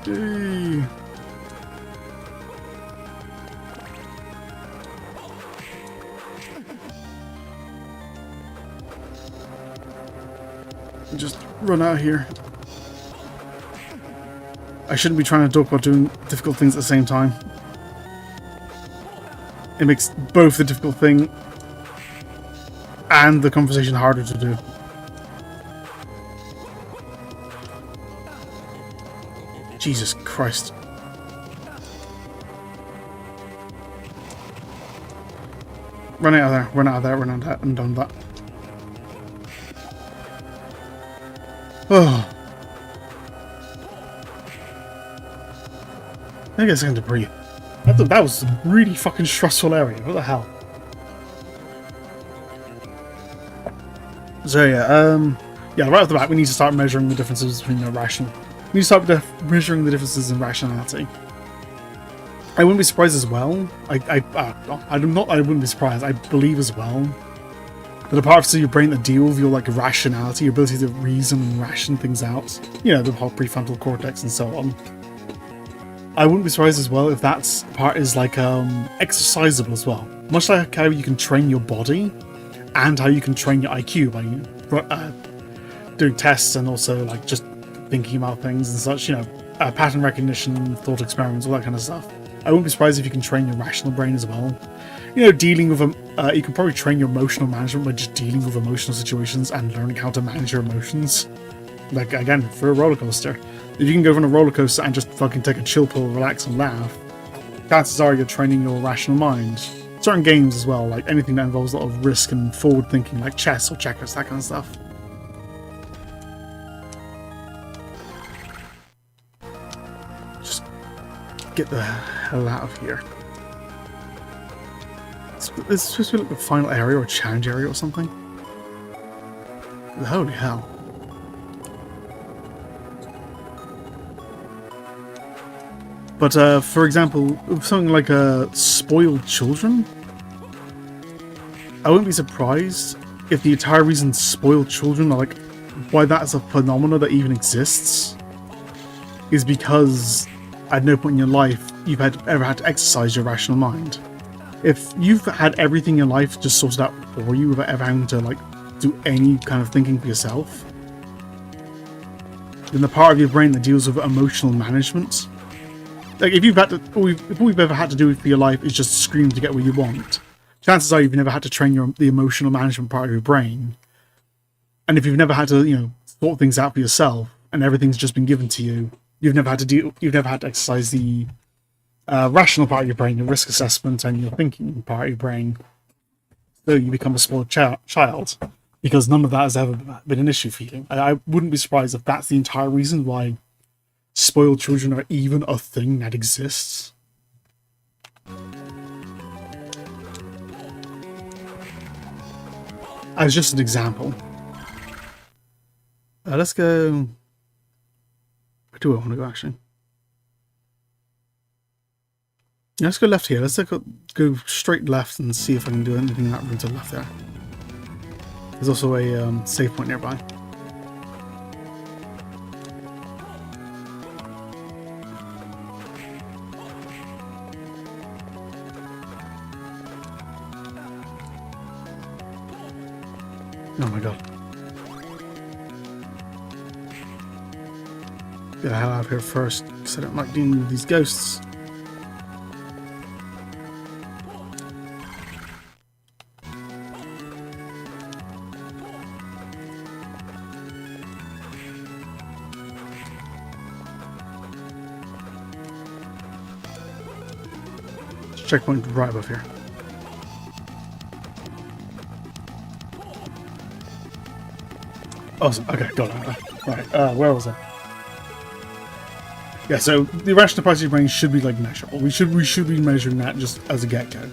Yay. just run out of here. I shouldn't be trying to talk about doing difficult things at the same time. It makes both the difficult thing and the conversation harder to do. Jesus Christ. Run out of there, run out of there, run out of that, and done that. Oh. I guess I can breathe. I thought that was a really fucking stressful area. What the hell? So yeah, right off the bat, we need to start measuring the differences between the rational. We need to start measuring the differences in rationality. I wouldn't be surprised as well. I wouldn't be surprised. I believe as well that the parts of your brain that deal with your like rationality, your ability to reason and ration things out, you know, the whole prefrontal cortex and so on. I wouldn't be surprised as well if that part is like exercisable as well. Much like how you can train your body and how you can train your IQ by doing tests and also like just thinking about things and such, you know, pattern recognition, thought experiments, all that kind of stuff. I wouldn't be surprised if you can train your rational brain as well. You know, dealing with you can probably train your emotional management by just dealing with emotional situations and learning how to manage your emotions. Like, again, for a roller coaster. If you can go on a roller coaster and just fucking take a chill pill, relax and laugh, chances are you're training your rational mind. Certain games as well, like anything that involves a lot of risk and forward thinking, like chess or checkers, that kind of stuff. Just get the hell out of here. It's supposed to be like the final area or challenge area or something. Holy hell. But, for example, something like spoiled children, I wouldn't be surprised if the entire reason spoiled children are like, why that's a phenomenon that even exists, is because at no point in your life you've ever had to exercise your rational mind. If you've had everything in your life just sorted out for you without ever having to like do any kind of thinking for yourself, then the part of your brain that deals with emotional management, like if you've had to, all you've ever had to do for your life is just scream to get what you want, chances are you've never had to train the emotional management part of your brain. And if you've never had to, you know, sort things out for yourself and everything's just been given to you, you've never had to exercise the rational part of your brain, your risk assessment and your thinking part of your brain. So you become a spoiled child because none of that has ever been an issue for you. I wouldn't be surprised if that's the entire reason why spoiled children are even a thing that exists. As just an example. Let's go... Where do I want to go, actually? Yeah, let's go left here. Let's go straight left and see if I can do anything that room to the left there. There's also a save point nearby. Oh my god. Get the hell out of here first, because I don't like dealing with these ghosts. Checkpoint right above here. Awesome. Okay, got it. Right, where was I? Yeah, so the irrational part of your brain should be like measurable. We should be measuring that just as a get-go.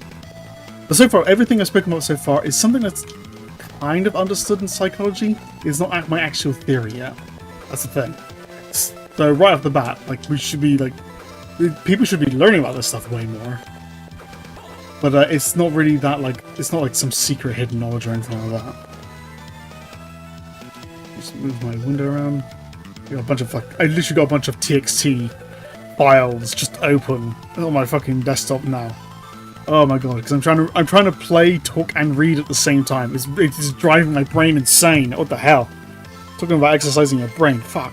But so far, everything I've spoken about so far is something that's kind of understood in psychology. It's not my actual theory yet. That's the thing. So right off the bat, like we should be like, people should be learning about this stuff way more. But it's not really that like, it's not like some secret hidden knowledge or anything like that. Just move my window around. Got a bunch of like, I literally got a bunch of TXT files just open on my fucking desktop now. Oh my god, because I'm trying to play, talk, and read at the same time. It's driving my brain insane. What the hell? Talking about exercising your brain, fuck.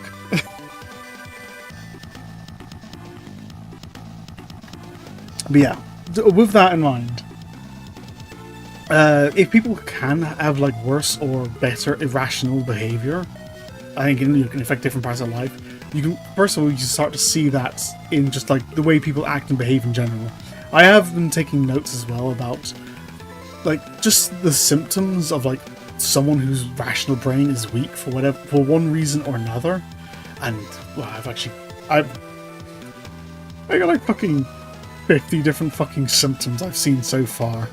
But yeah, with that in mind, if people can have like worse or better irrational behavior, I think it can affect different parts of life. You can, first of all, you start to see that in just like the way people act and behave in general. I have been taking notes as well about like just the symptoms of like someone whose rational brain is weak for one reason or another. And well, I got like fucking 50 different fucking symptoms I've seen so far.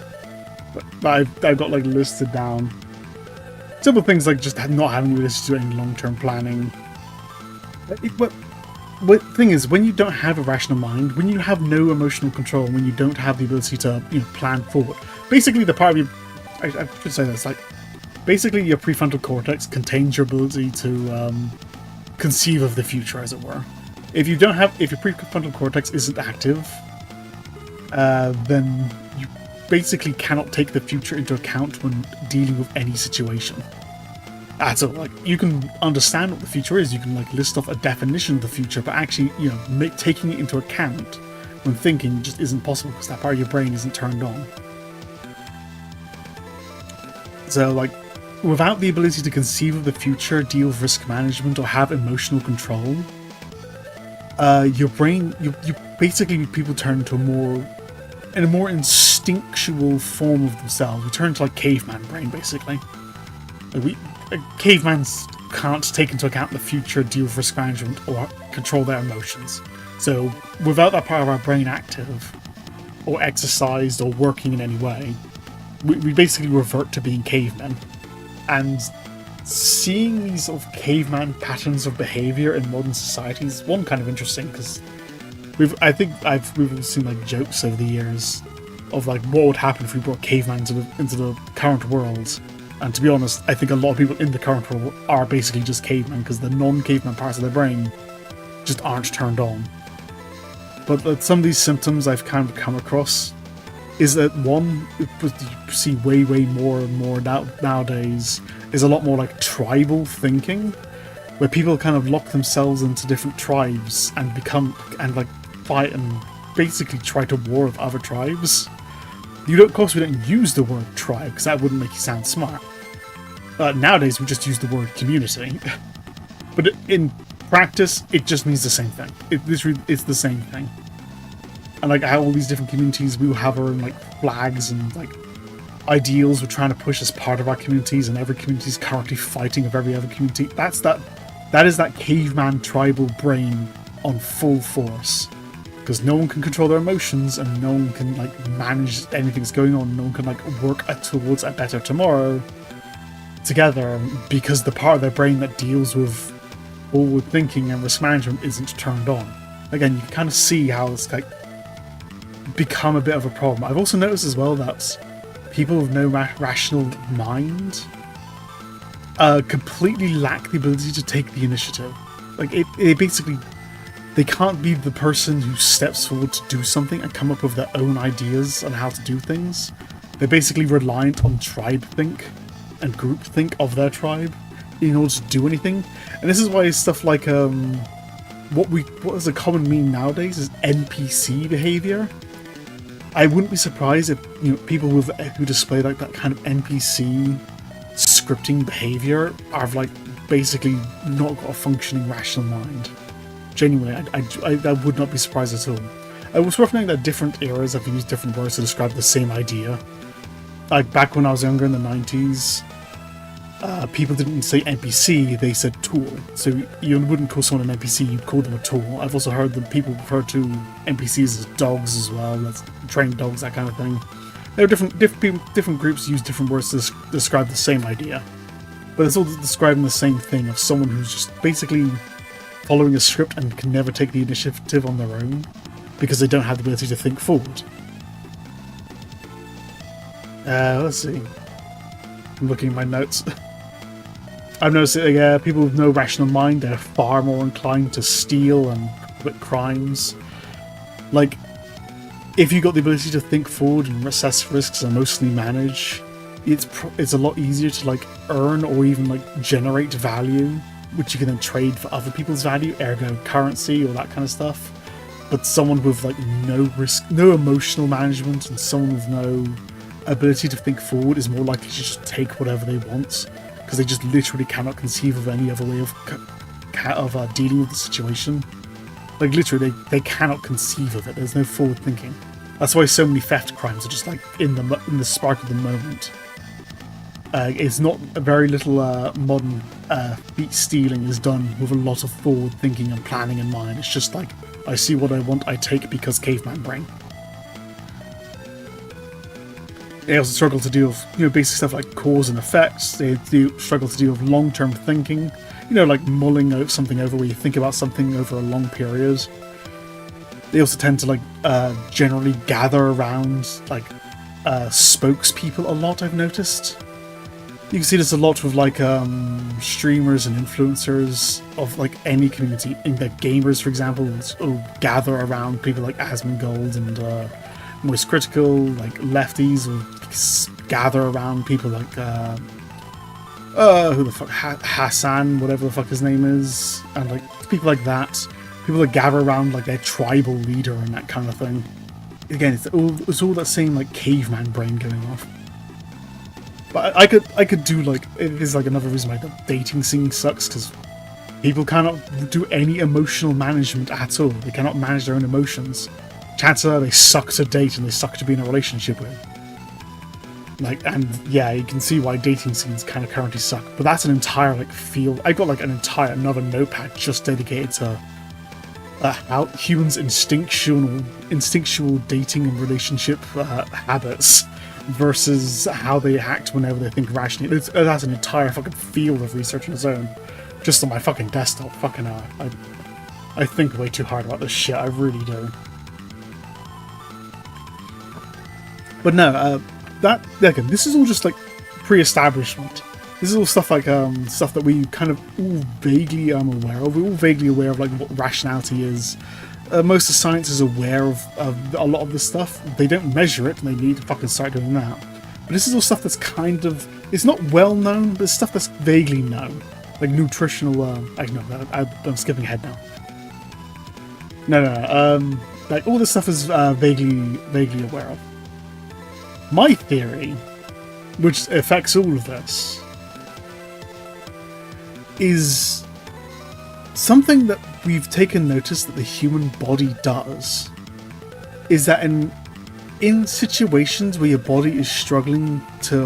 But I've got like listed down. Simple things like just not having the ability to do any long-term planning. But thing is, when you don't have a rational mind, when you have no emotional control, when you don't have the ability to plan forward, basically the part of you, I should say this, like basically your prefrontal cortex contains your ability to conceive of the future, as it were. If your prefrontal cortex isn't active, then you basically cannot take the future into account when dealing with any situation. So like you can understand what the future is, you can like list off a definition of the future, but actually taking it into account when thinking just isn't possible because that part of your brain isn't turned on. So like without the ability to conceive of the future, deal with risk management, or have emotional control, your brain, you basically, people turn into a more instinctual form of themselves. We turn to like caveman brain, basically. Cavemans can't take into account the future, deal with risk management, or control their emotions. So without that part of our brain active, or exercised, or working in any way, we basically revert to being cavemen. And seeing these sort of caveman patterns of behavior in modern society is one kind of interesting, because we've seen like jokes over the years of like what would happen if we brought caveman into the current world. And to be honest, I think a lot of people in the current world are basically just cavemen, because the non-caveman parts of their brain just aren't turned on. But some of these symptoms I've kind of come across is that one, you see way more and more nowadays, is a lot more like tribal thinking, where people kind of lock themselves into different tribes and fight and basically try to war with other tribes. Of course, we don't use the word tribe, because that wouldn't make you sound smart. Nowadays, we just use the word community. But in practice, it just means the same thing. It's the same thing. And like how all these different communities, we will have our own like flags and like ideals we're trying to push as part of our communities, and every community is currently fighting with every other community. That is that caveman tribal brain on full force. Because no one can control their emotions, and no one can like manage anything that's going on. No one can like work towards a better tomorrow together, because the part of their brain that deals with forward thinking and risk management isn't turned on. Again, you can kind of see how it's like become a bit of a problem. I've also noticed as well that people with no rational mind completely lack the ability to take the initiative. Like it basically. They can't be the person who steps forward to do something and come up with their own ideas on how to do things. They're basically reliant on tribe think and group think of their tribe in order to do anything. And this is why stuff like what is a common meme nowadays is NPC behavior. I wouldn't be surprised if people who display like that kind of NPC scripting behavior are like basically not got a functioning rational mind. Genuinely, I would not be surprised at all. I was worth noting that different eras have used different words to describe the same idea. Like back when I was younger in the 90s, people didn't say NPC, they said tool. So you wouldn't call someone an NPC, you'd call them a tool. I've also heard that people refer to NPCs as dogs as well, that's trained dogs, that kind of thing. There are different groups use different words to describe the same idea. But it's all describing the same thing of someone who's just basically following a script and can never take the initiative on their own because they don't have the ability to think forward. Let's see. I'm looking at my notes. I've noticed that people with no rational mind, they're far more inclined to steal and commit crimes. Like, if you got the ability to think forward and assess risks and emotionally manage, it's a lot easier to like earn or even like generate value, which you can then trade for other people's value, ergo currency or that kind of stuff. But someone with like no risk, no emotional management, and someone with no ability to think forward is more likely to just take whatever they want, because they just literally cannot conceive of any other way of dealing with the situation. Like literally, they cannot conceive of it. There's no forward thinking. That's why so many theft crimes are just like in the spark of the moment. It's not very little modern beat stealing is done with a lot of forward thinking and planning in mind. It's just like, I see what I want, I take because caveman brain. They also struggle to deal with, basic stuff like cause and effects. They do struggle to deal with long-term thinking. Like mulling out something over, where you think about something over a long period. They also tend to like generally gather around like spokespeople a lot, I've noticed. You can see this a lot with like streamers and influencers of like any community. In the gamers, for example, will gather around people like Asmongold and Moist Critical. Like lefties will gather around people like who the fuck, Hassan, whatever the fuck his name is, and like people like that. People that gather around like their tribal leader and that kind of thing. Again, it's all that same like caveman brain going off. But I could do like, it is like another reason why the dating scene sucks, because people cannot do any emotional management at all. They cannot manage their own emotions. Chances are they suck to date and they suck to be in a relationship with. Like, and yeah, you can see why dating scenes kind of currently suck. But that's an entire like field. I've got like another notepad just dedicated to how humans' instinctual dating and relationship habits versus how they act whenever they think rationally. That's an entire fucking field of research on its own, just on my fucking desktop. Fucking I think way too hard about this shit. I really do. But no, again, this is all just like pre-establishment. This is all stuff like stuff that we kind of all vaguely aware of. We're all vaguely aware of like what rationality is. Most of science is aware of a lot of this stuff. They don't measure it, and they need to fucking start doing that. But this is all stuff that's kind of, it's not well known, but it's stuff that's vaguely known, like nutritional. I'm skipping ahead now. No. Like all this stuff is vaguely aware of. My theory, which affects all of this, is something that we've taken notice that the human body does, is that in situations where your body is struggling to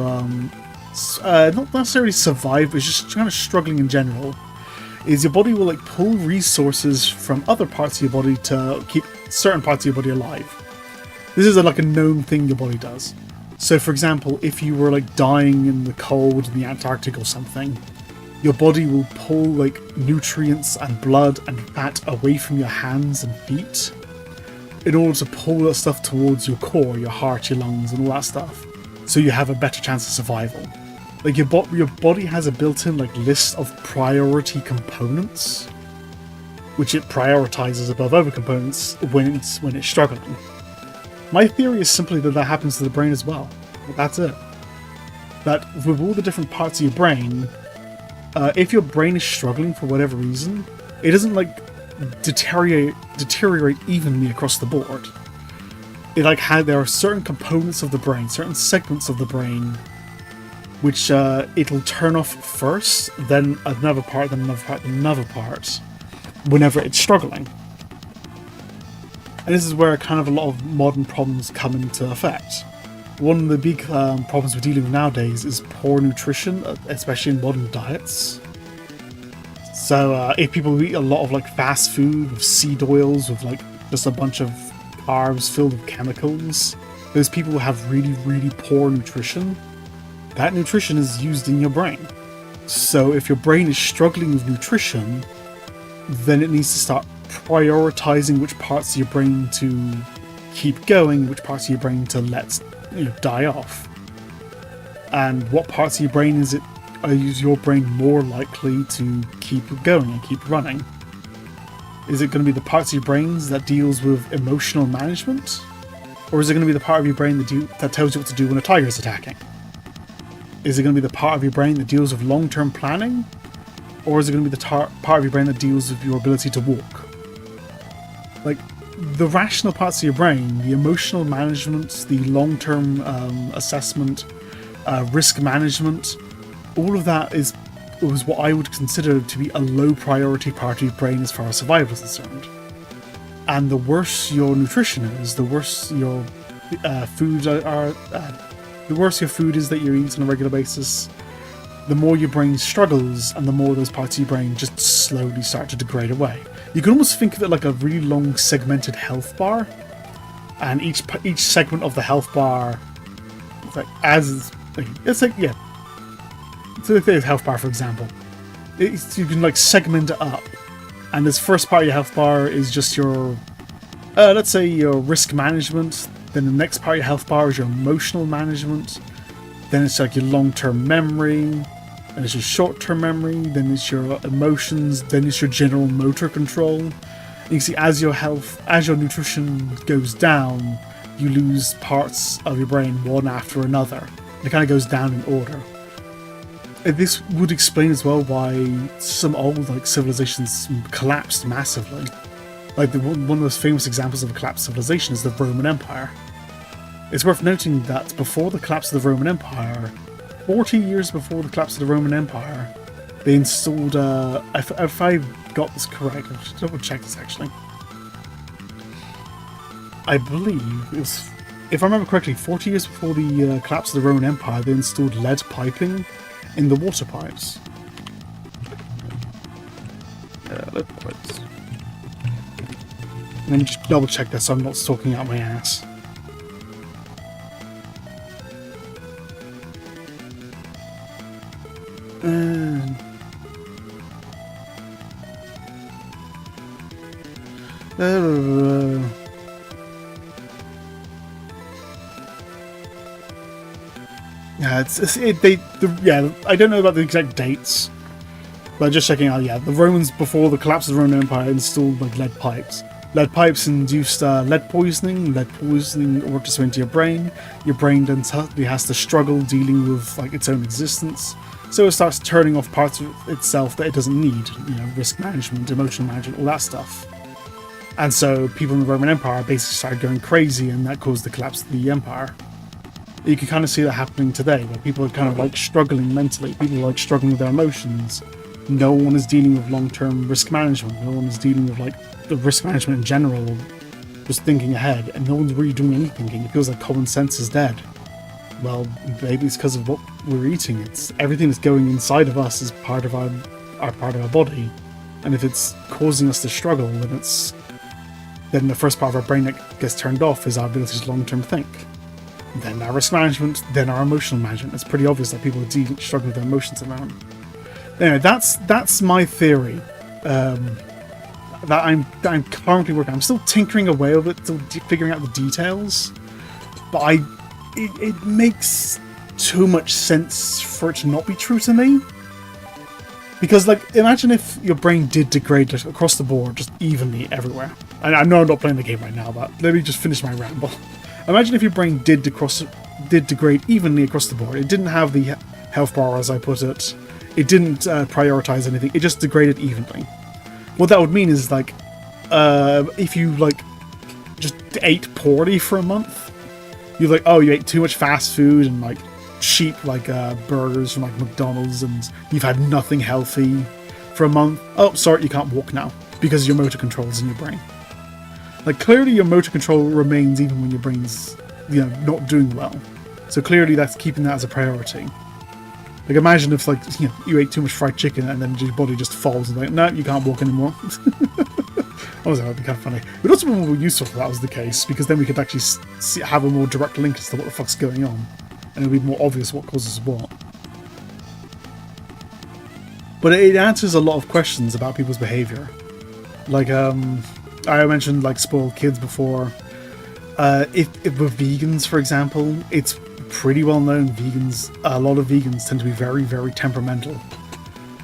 not necessarily survive, but it's just kind of struggling in general, is your body will like pull resources from other parts of your body to keep certain parts of your body alive. This is like a known thing your body does. So for example, if you were like dying in the cold in the Antarctic or something, your body will pull like nutrients and blood and fat away from your hands and feet in order to pull that stuff towards your core, your heart, your lungs, and all that stuff, so you have a better chance of survival. Like your body has a built-in like list of priority components, which it prioritizes above other components when it's struggling. My theory is simply that happens to the brain as well. That's it. That with all the different parts of your brain, if your brain is struggling for whatever reason, it doesn't like deteriorate evenly across the board. It like there are certain components of the brain, certain segments of the brain, which it'll turn off first, then another part, then another part, then another part, whenever it's struggling. And this is where kind of a lot of modern problems come into effect. One of the big problems we're dealing with nowadays is poor nutrition, especially in modern diets. So if people eat a lot of like fast food with seed oils, with like just a bunch of carbs filled with chemicals, those people have really, really poor nutrition. That nutrition is used in your brain. So if your brain is struggling with nutrition, then it needs to start prioritizing which parts of your brain to keep going, which parts of your brain to let die off. And what parts of your brain is your brain more likely to keep going and keep running? Is it going to be the parts of your brains that deals with emotional management? Or is it going to be the part of your brain that tells you what to do when a tiger is attacking? Is it going to be the part of your brain that deals with long-term planning? Or is it going to be the part of your brain that deals with your ability to walk? Like, the rational parts of your brain, the emotional management, the long-term assessment, risk management, all of that was what I would consider to be a low-priority part of your brain as far as survival is concerned. And the worse your nutrition is, the worse your food the worse your food is that you eat on a regular basis, the more your brain struggles, and the more those parts of your brain just slowly start to degrade away. You can almost think of it like a really long segmented health bar, and each segment of the health bar, it's like yeah. So if there's health bar, for example, you can like segment it up, and this first part of your health bar is just your, let's say your risk management. Then the next part of your health bar is your emotional management. Then it's like your long-term memory. Then it's your short-term memory. Then it's your emotions. Then it's your general motor control. And you can see as your nutrition goes down, you lose parts of your brain one after another. It kind of goes down in order. And this would explain as well why some old civilizations collapsed massively. Like one of the most famous examples of a collapsed civilization is the Roman Empire. It's worth noting that before the collapse of the Roman Empire, 40 years before the collapse of the Roman Empire, they installed, if I got this correct, I'll just double check this actually. I believe it was, if I remember correctly, 40 years before the collapse of the Roman Empire, they installed lead piping in the water pipes. Lead pipes. Let me just double check this so I'm not talking out my ass. Yeah, I don't know about the exact dates, but just checking out. Yeah, the Romans before the collapse of the Roman Empire installed like lead pipes. Lead pipes induced lead poisoning. Lead poisoning worked its way into your brain. Your brain then has to struggle dealing with like its own existence. So it starts turning off parts of itself that it doesn't need. You know, risk management, emotional management, all that stuff. And so people in the Roman Empire basically started going crazy, and that caused the collapse of the empire. You can kind of see that happening today, where people are kind of like struggling mentally. People are like struggling with their emotions. No one is dealing with long-term risk management. No one is dealing with like the risk management in general, just thinking ahead, and no one's really doing any thinking. It feels like common sense is dead. Well, maybe it's because of what we're eating. It's everything that's going inside of us is part of our part of our body, and if it's causing us to struggle, then the first part of our brain that gets turned off is our ability to long-term think. Then our risk management, then our emotional management. It's pretty obvious that people are struggling with their emotions around. Anyway, that's my theory. That I'm currently working. I'm still tinkering away with it, still figuring out the details. But it makes too much sense for it to not be true to me. Because, like, imagine if your brain did degrade across the board, just evenly everywhere. I know I'm not playing the game right now, but let me just finish my ramble. Imagine if your brain did degrade evenly across the board. It didn't have the health bar, as I put it. It didn't prioritize anything. It just degraded evenly. What that would mean is, like, if you, like, just ate poorly for a month, you're like, oh, you ate too much fast food and, like, cheap, like, burgers from, like, McDonald's, and you've had nothing healthy for a month. Oh, sorry, you can't walk now because your motor control is in your brain. Like, clearly your motor control remains even when your brain's, you know, not doing well. So clearly that's keeping that as a priority. Like, imagine if, like, you know, you ate too much fried chicken and then your body just falls and like, no, you can't walk anymore. That would be kind of funny. But also more useful if that was the case, because then we could actually have a more direct link as to what the fuck's going on. And it would be more obvious what causes what. But it answers a lot of questions about people's behaviour. Like, I mentioned, like, spoiled kids before. If with vegans, for example, it's pretty well known a lot of vegans tend to be very, very temperamental.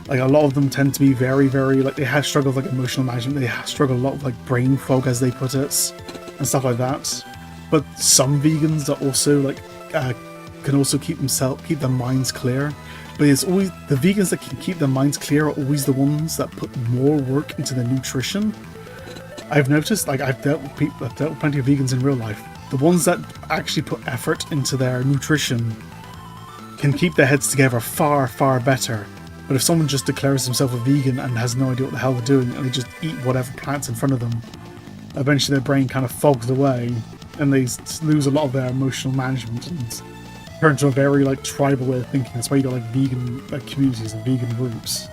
Like, a lot of them tend to be very, very, like, they have struggled with, like, emotional management. They have struggled a lot with, like, brain fog, as they put it, and stuff like that. But some vegans are also, like, can also keep their minds clear. But it's always the vegans that can keep their minds clear are always the ones that put more work into their nutrition. I've noticed, like I've dealt with plenty of vegans in real life. The ones that actually put effort into their nutrition can keep their heads together far, far better. But if someone just declares himself a vegan and has no idea what the hell they're doing, and they just eat whatever plants in front of them, eventually their brain kind of fogs away, and they lose a lot of their emotional management and turn to a very like tribal way of thinking. That's why you got like vegan communities and vegan groups.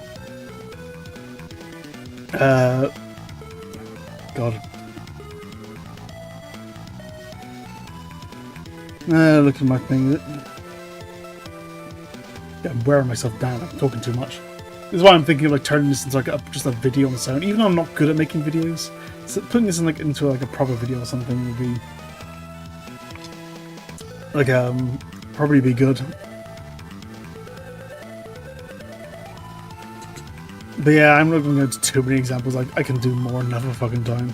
God. Look at my thing. Yeah, I'm wearing myself down. I'm talking too much. This is why I'm thinking of like turning this into like just a video on its own. Even though I'm not good at making videos, so putting this in like into like a proper video or something would be like probably be good. But yeah, I'm not going to go into too many examples. Like I can do more another fucking time.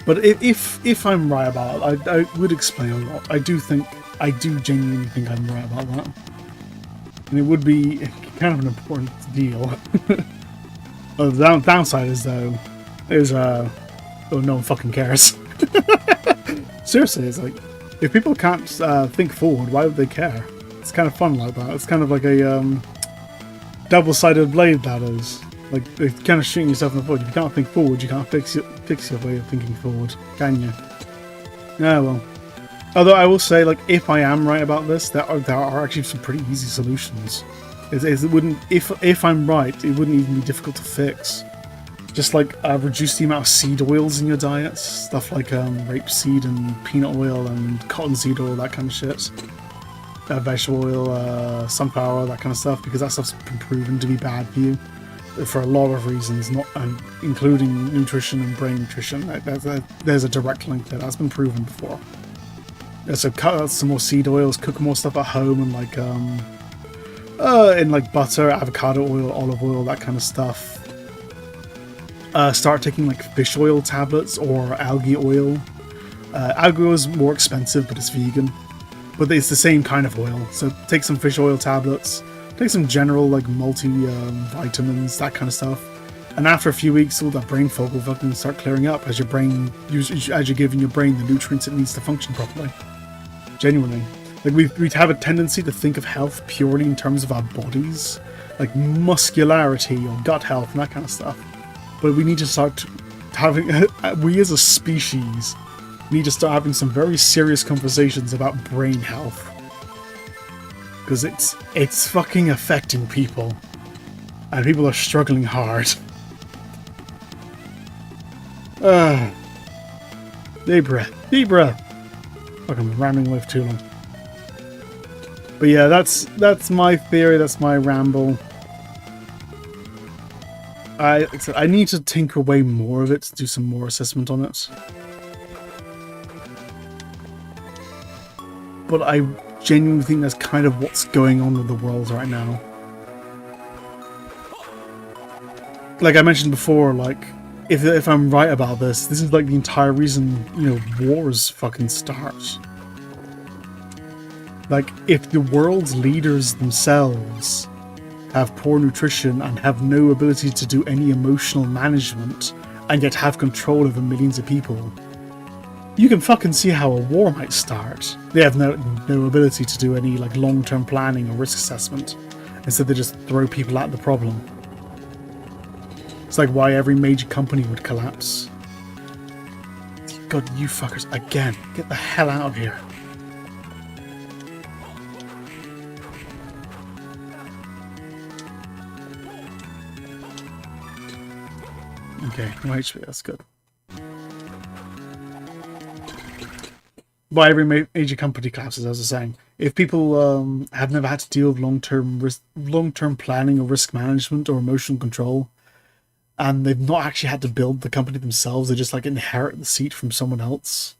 But if I'm right about it, I would explain a lot. I do genuinely think I'm right about that. And it would be kind of an important deal. The downside is though, oh, no one fucking cares. Seriously, it's like, if people can't think forward, why would they care? It's kind of fun like that. It's kind of like a double-sided blade, that is. Like, it's kind of shooting yourself in the foot. If you can't think forward, you can't fix your way of thinking forward, can you? Yeah, well. Although I will say, like, if I am right about this, there are actually some pretty easy solutions. It wouldn't, if I'm right, it wouldn't even be difficult to fix. Just like reduce the amount of seed oils in your diets, stuff like rapeseed and peanut oil and cottonseed oil, that kind of shit. Vegetable oil, sunflower oil, that kind of stuff, because that stuff's been proven to be bad for you for a lot of reasons, not including nutrition and brain nutrition. There's a direct link there. That's been proven before. So cut out some more seed oils, cook more stuff at home, and like in like butter, avocado oil, olive oil, that kind of stuff. Start taking like fish oil tablets or algae oil. Algae oil is more expensive, but it's vegan. But it's the same kind of oil. So take some fish oil tablets, take some general like multi-vitamins, that kind of stuff. And after a few weeks, all that brain fog will fucking start clearing up as you're giving your brain the nutrients it needs to function properly. Genuinely. Like we have a tendency to think of health purely in terms of our bodies, like muscularity or gut health and that kind of stuff. But we need to start having, we as a species, need to start having some very serious conversations about brain health. Because it's fucking affecting people. And people are struggling hard. Deep breath. Fucking rambling away for too long. But yeah, that's my theory, that's my ramble. I need to tinker away more of it, to do some more assessment on it. But I genuinely think that's kind of what's going on with the world right now. Like I mentioned before, like, if I'm right about this is like the entire reason, you know, wars fucking start. Like, if the world's leaders themselves have poor nutrition and have no ability to do any emotional management, and yet have control over millions of people, you can fucking see how a war might start. They have no ability to do any like long-term planning or risk assessment. Instead they just throw people at the problem. It's like why every major company would collapse. God, you fuckers, again, get the hell out of here. Okay, no HP, that's good. Why every major company collapses, as I was saying. If people have never had to deal with long-term planning or risk management or emotional control, and they've not actually had to build the company themselves, they just like inherit the seat from someone else,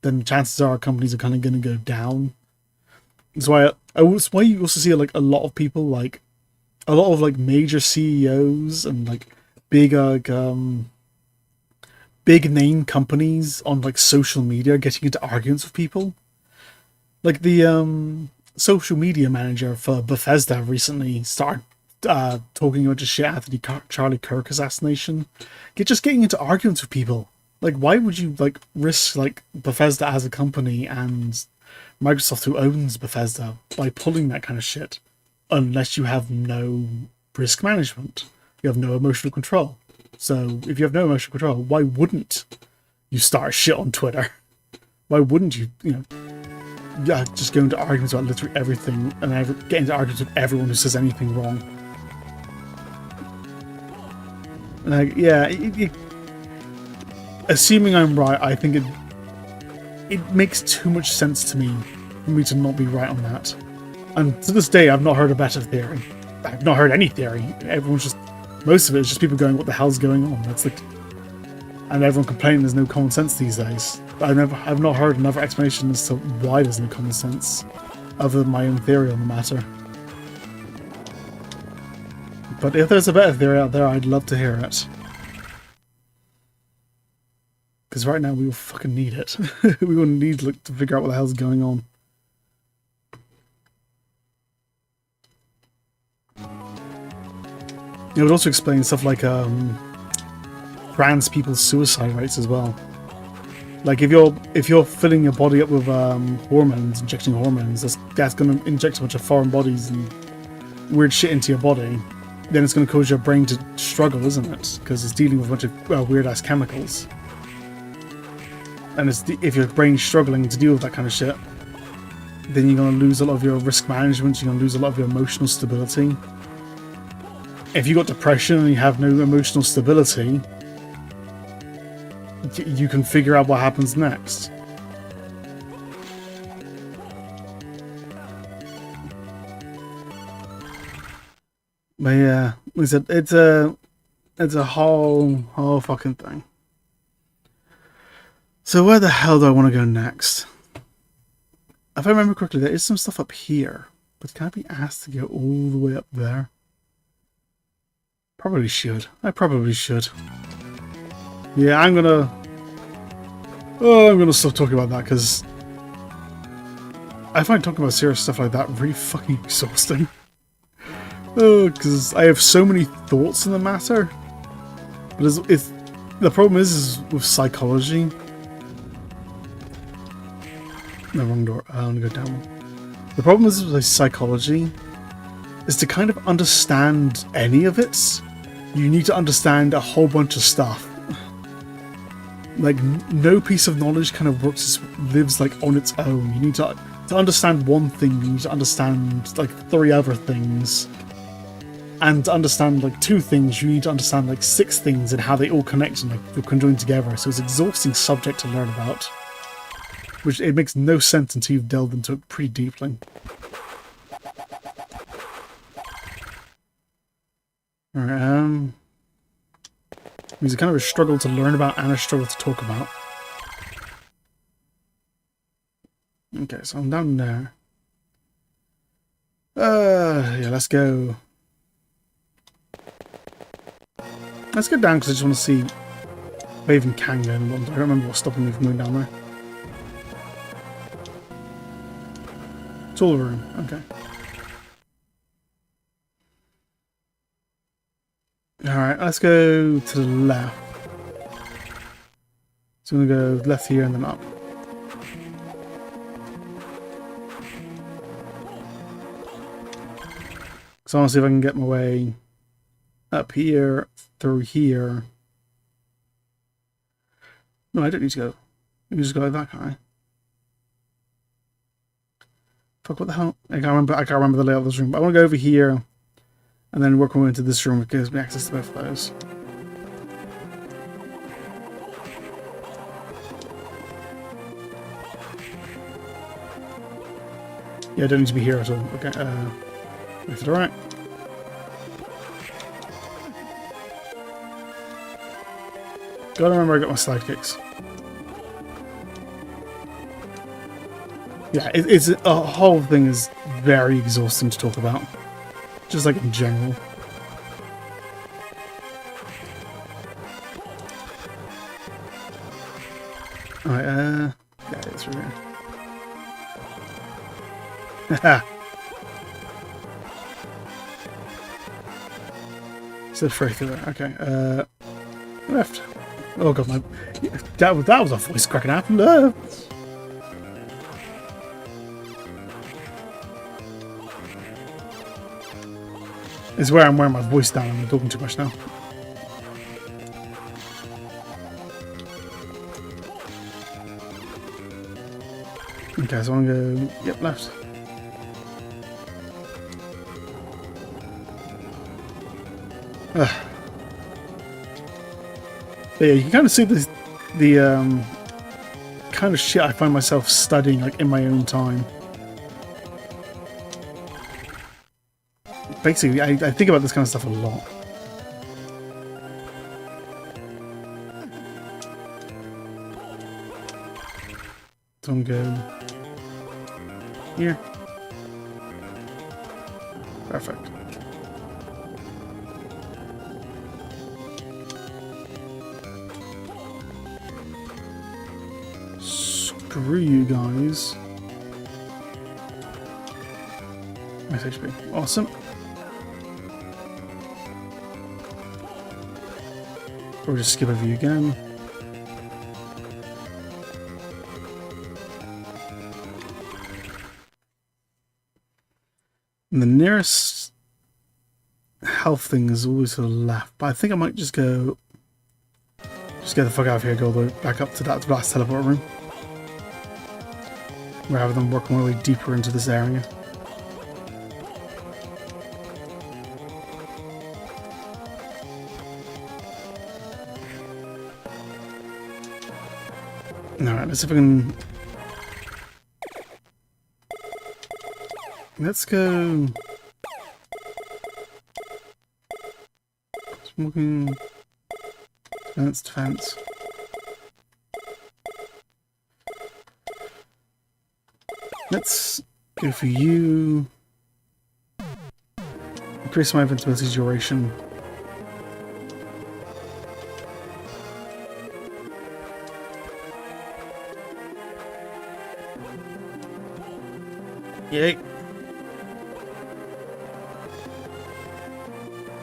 then chances are companies are kind of going to go down. That's why you also see like a lot of people, like a lot of like major CEOs and like big big name companies on like social media getting into arguments with people. Like the social media manager for Bethesda recently started talking about just shit after the Charlie Kirk assassination. Just getting into arguments with people. Like, why would you like risk like Bethesda as a company and Microsoft, who owns Bethesda, by pulling that kind of shit, unless you have no risk management, you have no emotional control. So if you have no emotional control, why wouldn't you start shit on Twitter? Why wouldn't you, just go into arguments about literally everything and get into arguments with everyone who says anything wrong? Like, yeah, assuming I'm right, I think it makes too much sense to me for me to not be right on that. And to this day, I've not heard a better theory. I've not heard any theory. Most of it is just people going, "What the hell's going on?" That's like, and everyone complaining there's no common sense these days. I've not heard another explanation as to why there's no common sense, other than my own theory on the matter. But if there's a better theory out there, I'd love to hear it. Because right now we will fucking need it. We will need to figure out what the hell's going on. It would also explain stuff like trans people's suicide rates as well. Like if you're filling your body up with hormones, injecting hormones, that's going to inject a bunch of foreign bodies and weird shit into your body. Then it's going to cause your brain to struggle, isn't it? Because it's dealing with a bunch of weird ass chemicals. And if your brain's struggling to deal with that kind of shit, then you're going to lose a lot of your risk management. You're going to lose a lot of your emotional stability. If you got depression and you have no emotional stability, you can figure out what happens next. But yeah, like I said, it's a whole fucking thing. So where the hell do I want to go next? If I remember correctly, there is some stuff up here, but can I be asked to go all the way up there? Probably should. I probably should. Yeah, I'm gonna stop talking about that because I find talking about serious stuff like that really fucking exhausting. Oh, because I have so many thoughts on the matter. But the problem is with psychology. No, wrong door. I want to go down one. The problem is with psychology is to kind of understand any of it, you need to understand a whole bunch of stuff. Like, no piece of knowledge kind of lives like on its own. You need to understand one thing, you need to understand like 3 other things. And to understand like 2 things, you need to understand like 6 things and how they all connect and like they're conjoined together. So it's an exhausting subject to learn about. Which it makes no sense until you've delved into it pretty deeply. Alright, it's kind of a struggle to learn about and a struggle to talk about. Okay, so I'm down there. Yeah, let's go. Let's go down because I just want to see if I even can go in one. I don't remember what's stopping me from going down there. Tool room, okay. Alright, let's go to the left. So I'm going to go left here and then up. So I want to see if I can get my way up here, through here. No, I don't need to go. I can just go like that, can't I? Fuck, what the hell? I can't remember the layout of this room. But I want to go over here and then work my way into this room. It gives me access to both of those. Yeah, I don't need to be here at all. Okay, is it alright? Gotta remember I got my sidekicks. Yeah, it's a whole thing is very exhausting to talk about. Just like in general. Alright, yeah, it's right here. Said straight through there. Okay. Left. Oh god, my that was a voice cracking up. It's where I'm wearing my voice down. I'm talking too much now. Okay, so I'm gonna go. Yep, left. But yeah, you can kind of see the kind of shit I find myself studying like in my own time. Basically, I think about this kind of stuff a lot. So I'm going here. Perfect. Screw you guys. Nice HP. Awesome. Or just skip over you again. And the nearest health thing is always to the left, but I think I might just go get the fuck out of here, go all the way back up to that last teleport room. Rather than working my way deeper into this area. Alright, let's see if I can... Let's go... Smoking... Defense. Let's go for you. Increase my invincibility duration. Yay.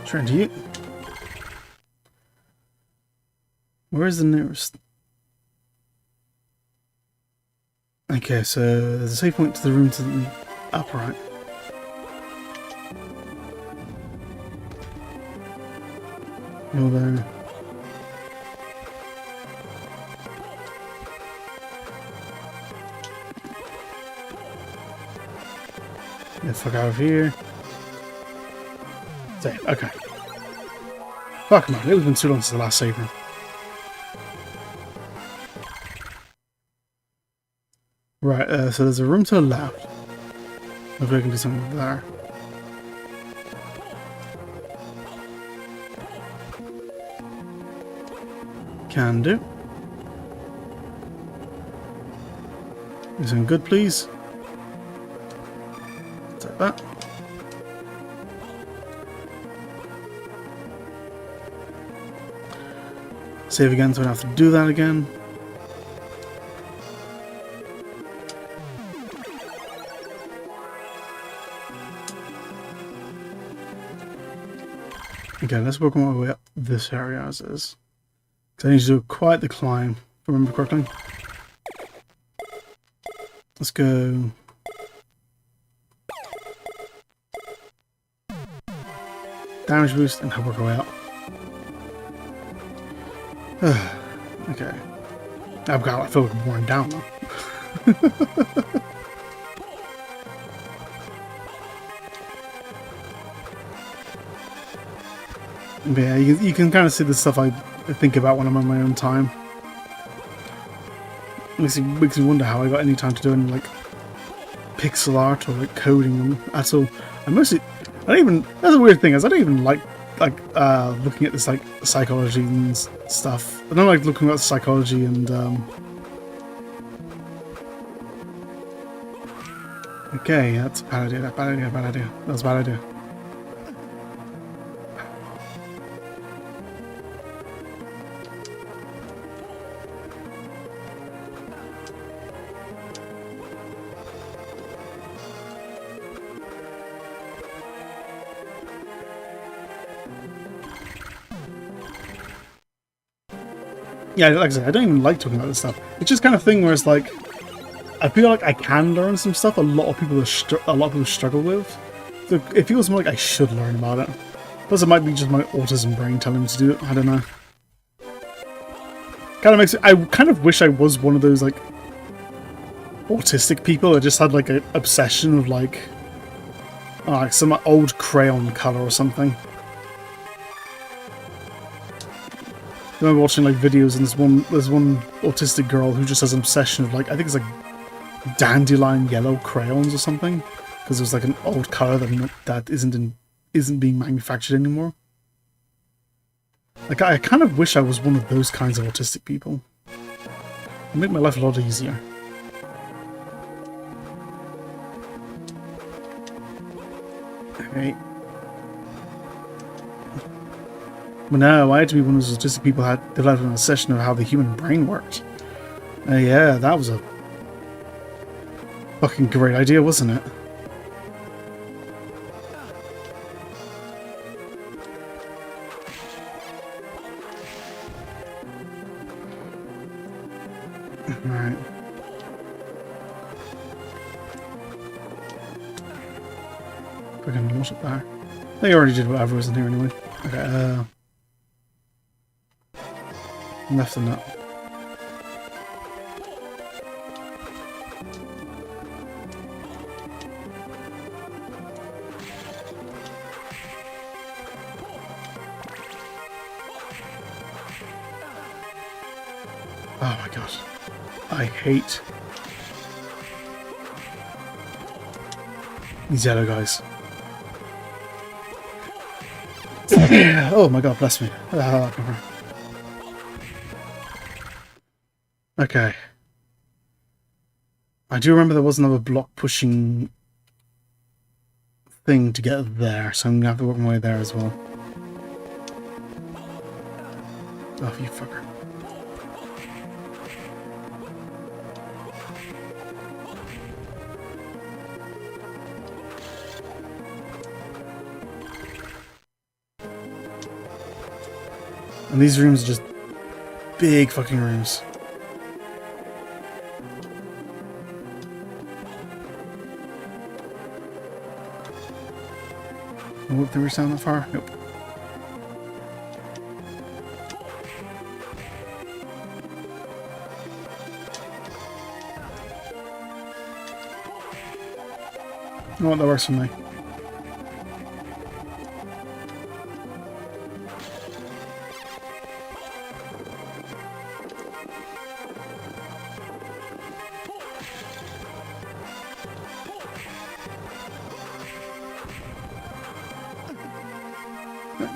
Turn to you. Where's the nearest? Okay, so there's a save point to the room to the upper right. Go there. Get the fuck out of here. Save. Okay. Fuck man, it was been too long since the last save room. Right, so there's a room to the left. Hopefully I can do something over there. Can do. Do something good, please. Take that. Save again so I don't have to do that again. Okay, let's work my way up this area as is. Because I need to do quite the climb, if I remember correctly. Let's go. Damage boost and work our way up. Okay. I feel like I'm worn down now. But yeah, you can kind of see the stuff I think about when I'm on my own time. Makes me wonder how I got any time to do any like pixel art or like coding them at all. That's a weird thing, is I don't even like looking at this like psychology and stuff. I don't like looking at psychology and okay, that's a bad idea, bad idea. That was a bad idea. Yeah, like I said, I don't even like talking about this stuff. It's just kind of thing where it's like, I feel like I can learn some stuff a lot of people struggle with. So it feels more like I should learn about it. Plus, it might be just my autism brain telling me to do it. I don't know. Kind of makes it. I kind of wish I was one of those like autistic people that just had like an obsession of like some old crayon color or something. I remember watching like videos and there's one autistic girl who just has an obsession of like, I think it's like dandelion yellow crayons or something, because there's like an old color that isn't being manufactured anymore. Like I kind of wish I was one of those kinds of autistic people. It'd make my life a lot easier. Okay. But no, I had to be one of those autistic people who had developed an obsession of how the human brain worked. Yeah, that was a fucking great idea, wasn't it? Alright. Fucking lost it there. They already did whatever was in here anyway. Okay, left and up. Oh my god. I hate these yellow guys. Oh my god, bless me. Where the hell did that come from? Okay. I do remember there was another block pushing thing to get there, so I'm gonna have to work my way there as well. Oh, you fucker. And these rooms are just big fucking rooms. Oh, did we sound that far? Nope. You know what, that works for me.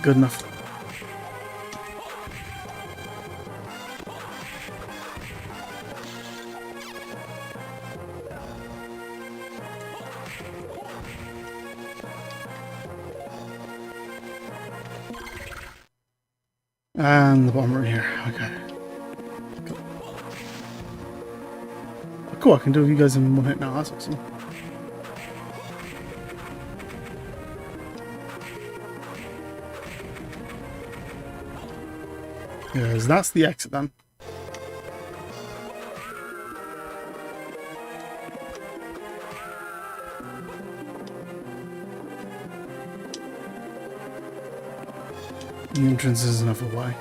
Good enough. And the bottom right here. Okay. Cool, I can do you guys in one hit now. That's awesome. Yes, that's the exit then. The entrance is enough away.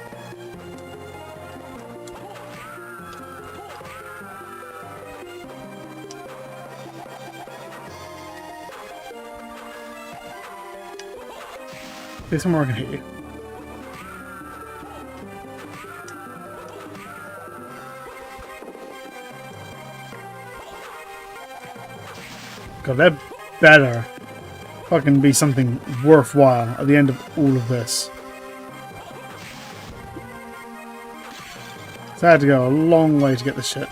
Okay, somewhere I can hit you. God, that better fucking be something worthwhile at the end of all of this. So I had to go a long way to get this shit.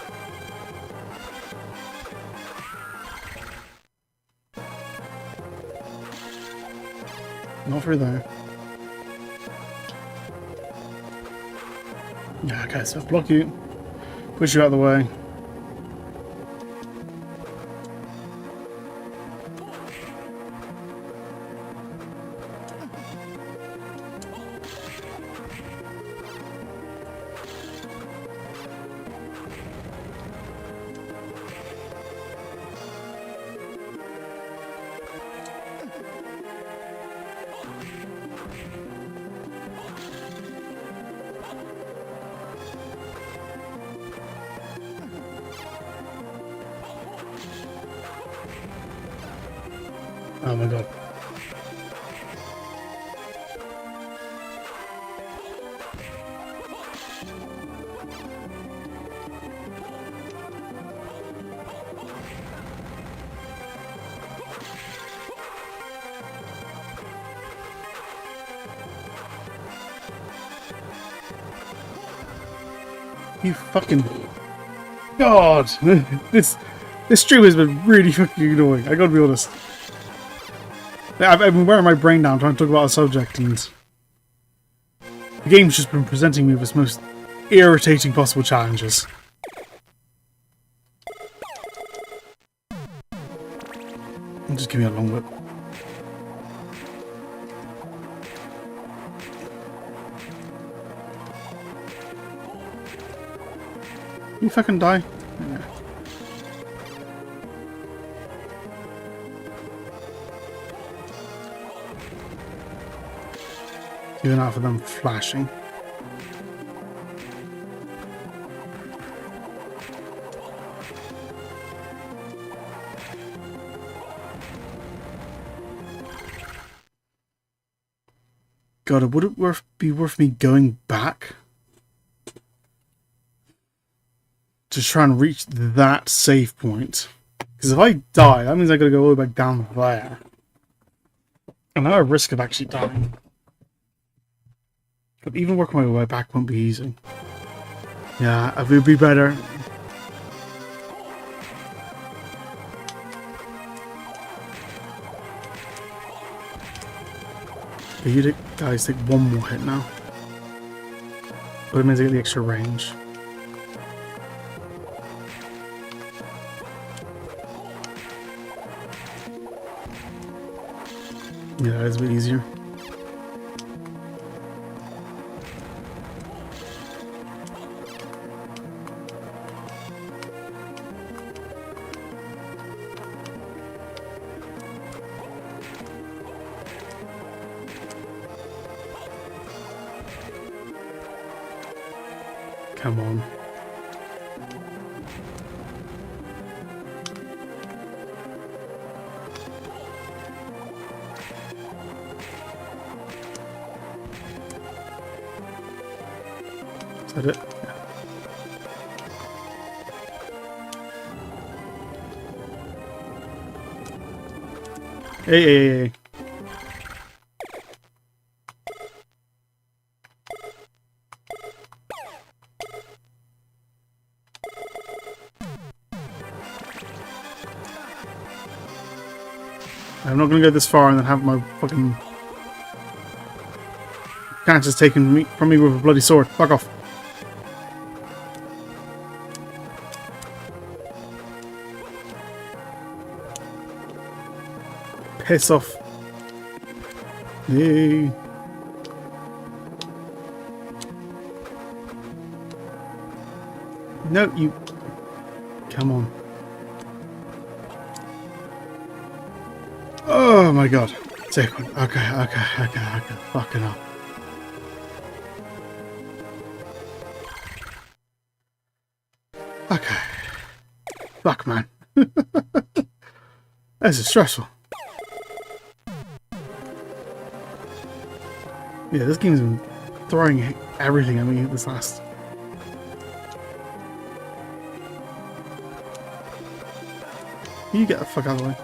Not through there. Yeah, okay, so block you. Push you out of the way. Oh my god. You fucking god! This stream has been really fucking annoying. I gotta be honest. I've been wearing my brain down trying to talk about a subject, and the game's just been presenting me with its most irritating possible challenges. Just give me a long whip. You fucking die. Yeah. Even after them flashing. God, would it be worth me going back to try and reach that save point? Because if I die, that means I gotta go all the way back down there. And now I risk of actually dying. But even working my way back won't be easy. Yeah, it would be better. But you guys take one more hit now. But it means I get the extra range. Yeah, that is a bit easier. Come on. Is that it? Yeah. Hey. I'm not gonna go this far and then have my fucking chances taken from me with a bloody sword. Fuck off. Piss off. Yay. No, you... Come on. Oh my god. Take one. Okay. Fucking hell. Okay. Fuck, man. This is stressful. Yeah, this game's been throwing everything at me this last... You get the fuck out of the way.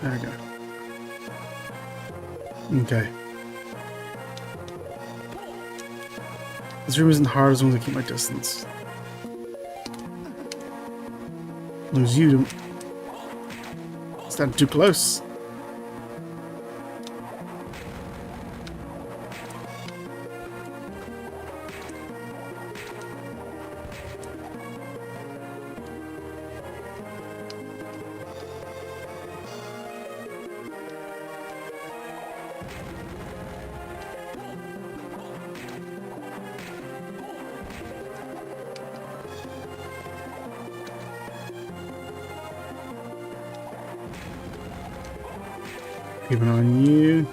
There we go. Okay. This room isn't hard as long as I keep my distance. Lose you don't stand too close. Keep an eye on you.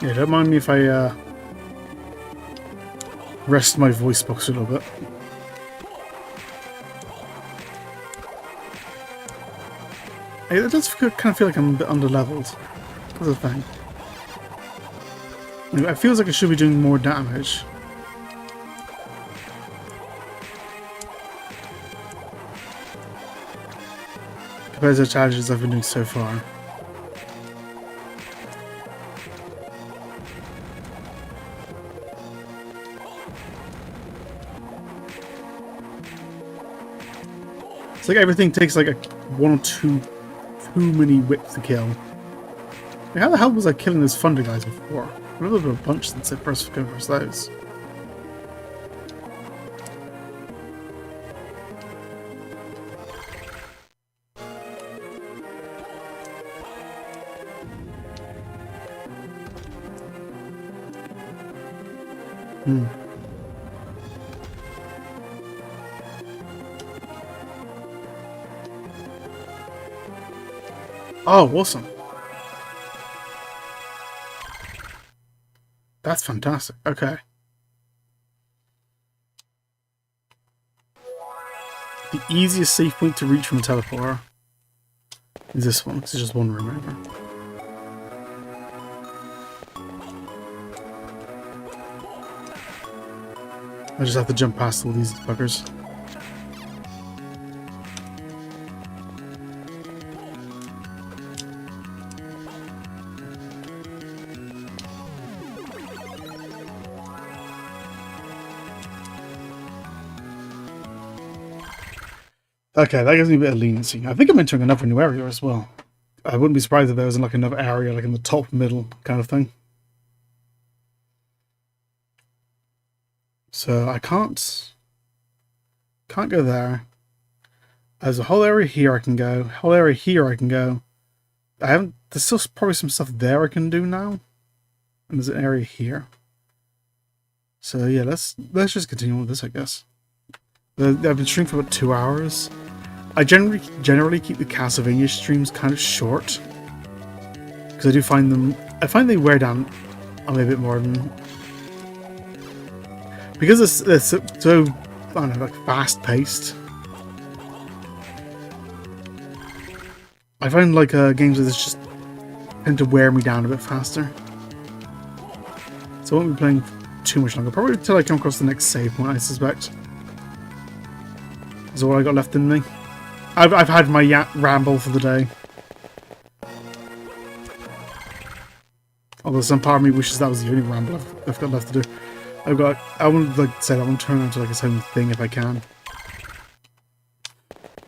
Yeah, don't mind me if I rest my voice box a little bit. It does kind of feel like I'm a bit under-leveled. That's the thing. It feels like I should be doing more damage. Compared to the challenges I've been doing so far. It's like everything takes like one or two too many whips to kill. Like, how the hell was I killing those thunder guys before? I remember there were a bunch since I first came across those. Oh, awesome. That's fantastic. Okay. The easiest safe point to reach from a teleporter is this one. It's just one room over. I just have to jump past all these fuckers. Okay, that gives me a bit of leniency. I think I'm entering another new area as well. I wouldn't be surprised if there was like another area, like in the top middle kind of thing. So I can't go there. There's a whole area here I can go. Whole area here I can go. There's still probably some stuff there I can do now. And there's an area here. So yeah, let's just continue with this, I guess. I've been streaming for about 2 hours. I generally keep the Castlevania streams kind of short, because I do find them. I find they wear down on me a bit more than, because it's so I don't know, like fast paced. I find like games like this just tend to wear me down a bit faster. So I won't be playing too much longer. Probably until I come across the next save point, I suspect. Is all I got left in me. I've had my ramble for the day. Although some part of me wishes that was the only ramble I've got left to do. I would like to say that I want to turn it into like its own thing if I can.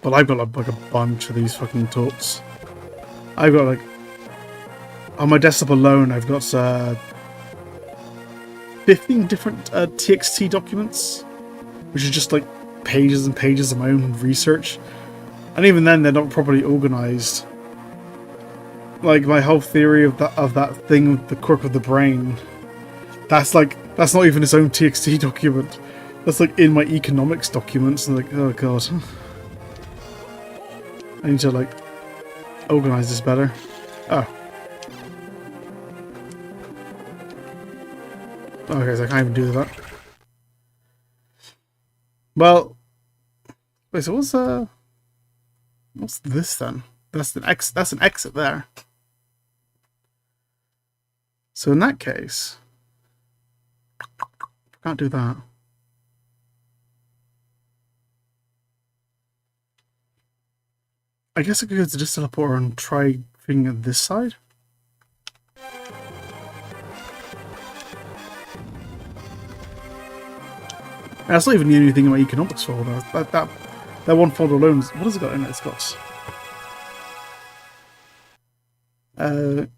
But I've got like a bunch of these fucking talks. I've got like, on my desktop alone, I've got 15 different TXT documents, which are just like pages and pages of my own research. And even then, they're not properly organized. Like my whole theory of that thing with the quirk of the brain. That's not even its own TXT document. That's like in my economics documents. And like, oh god, I need to like organize this better. Oh. Okay, so I can't even do that. Well, wait. So what's this then? That's an exit there. So in that case, I can't do that. I guess I could go to this teleporter and try thing at this side. That's not even the only thing in my economics folder. That one folder alone, what has it got in it? It's got... oh,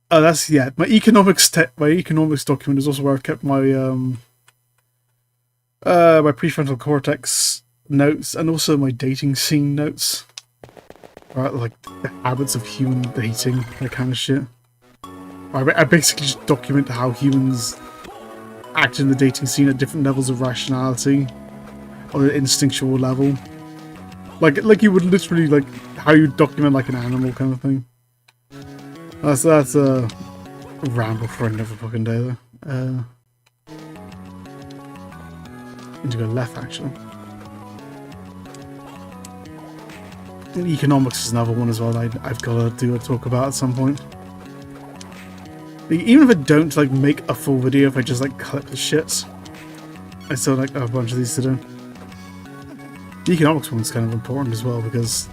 that's, yeah, my economics document is also where I've kept my my prefrontal cortex notes and also my dating scene notes. Right, like the habits of human dating, that kind of shit. I basically just document how humans act in the dating scene at different levels of rationality on an instinctual level. Like you would literally, like, how you document, like, an animal kind of thing. That's a ramble for another fucking day, though. Need to go left, actually. And economics is another one as well that I've got to do a talk about at some point. Like, even if I don't, like, make a full video, if I just, like, clip the shits, I still, like, have a bunch of these to do. The economics one's kind of important as well, because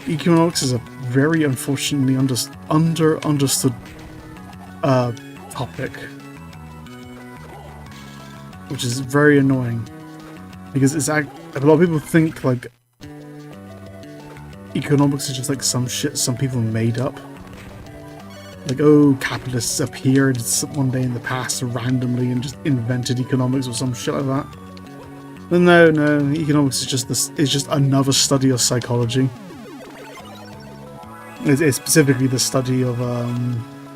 economics is a very unfortunately understood topic, which is very annoying, because it's a lot of people think like economics is just like some shit some people made up. Like, oh, capitalists appeared one day in the past randomly and just invented economics or some shit like that. But no, economics is just this. It's just another study of psychology. It's specifically the study of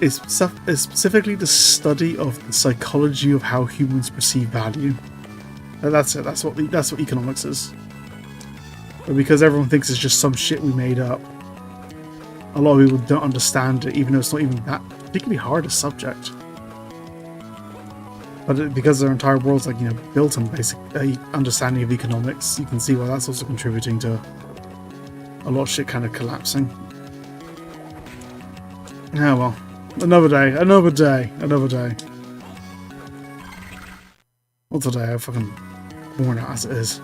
it's specifically the study of the psychology of how humans perceive value. That's it. That's what economics is. But because everyone thinks it's just some shit we made up, a lot of people don't understand it, even though it's not even that particularly hard a subject. But because their entire world's, like, you know, built on basic understanding of economics, you can see why that's also contributing to a lot of shit kind of collapsing. Yeah, well, another day. Well, today I'm fucking worn out as it is.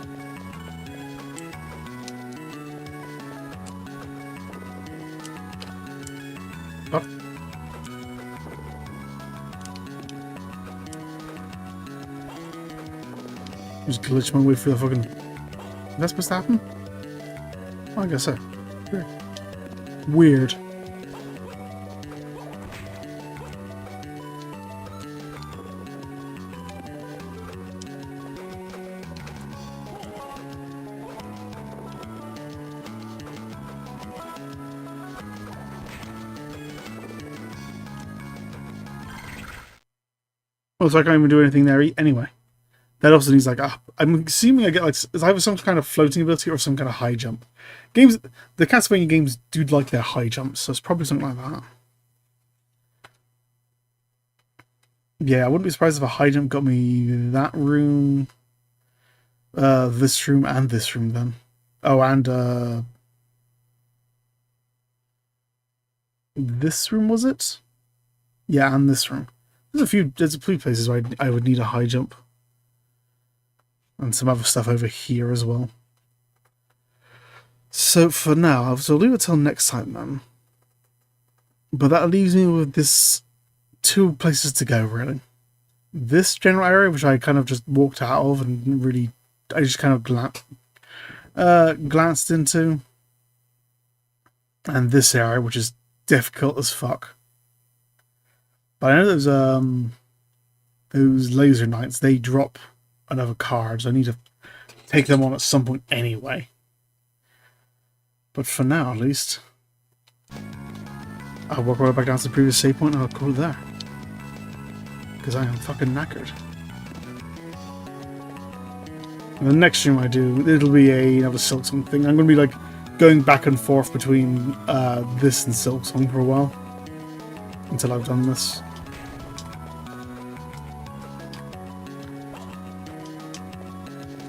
What? Just glitch my way through the fucking... Is that supposed to happen? Oh, I guess so. Weird. Well, so I can't even do anything there anyway. That also needs, like, I'm assuming I get, like, it's either some kind of floating ability or some kind of high jump. The Castlevania games do like their high jumps, so it's probably something like that. Yeah, I wouldn't be surprised if a high jump got me that room, this room, and this room then. Oh, and this room, was it? Yeah, and this room. There's a few places where I would need a high jump. And some other stuff over here as well. So for now, I'll leave it till next time, man. But that leaves me with this two places to go, really. This general area, which I kind of just walked out of and really, I just kind of glanced into. And this area, which is difficult as fuck. But I know those laser knights, they drop another card, so I need to take them on at some point anyway. But for now, at least, I'll walk right back down to the previous save point and I'll call it there. Because I am fucking knackered. And the next stream I do, it'll be another Silksong thing. I'm going to be, like, going back and forth between this and Silksong for a while. Until I've done this.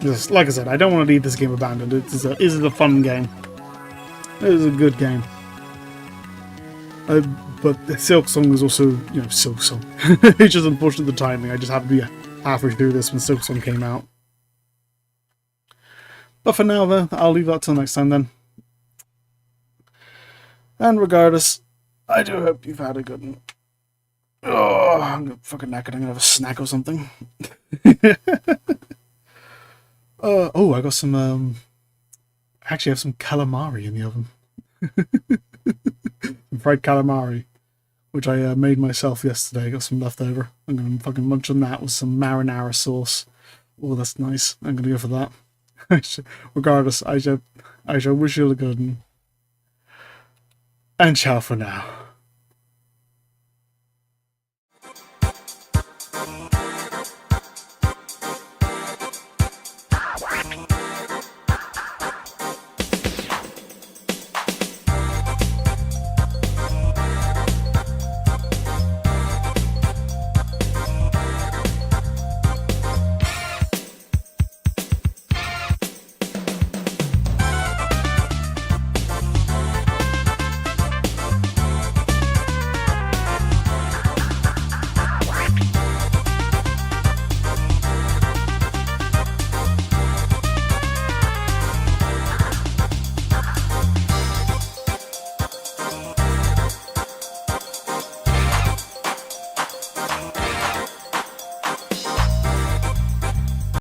Just, like I said, I don't want to leave this game abandoned. It is a fun game. It is a good game. But Silksong is also, you know, Silksong. It's just unfortunate the timing. I just happened to be halfway through this when Silksong came out. But for now, though, I'll leave that till next time then. And regardless, I do hope you've had a good one. Oh, I'm fucking knackered. I'm gonna have a snack or something. Oh, I got some, actually I have some calamari in the oven. Some fried calamari, which I made myself yesterday. I got some left over. I'm going to fucking munch on that with some marinara sauce. Oh, that's nice. I'm going to go for that. Regardless, I shall wish you a good one. And ciao for now.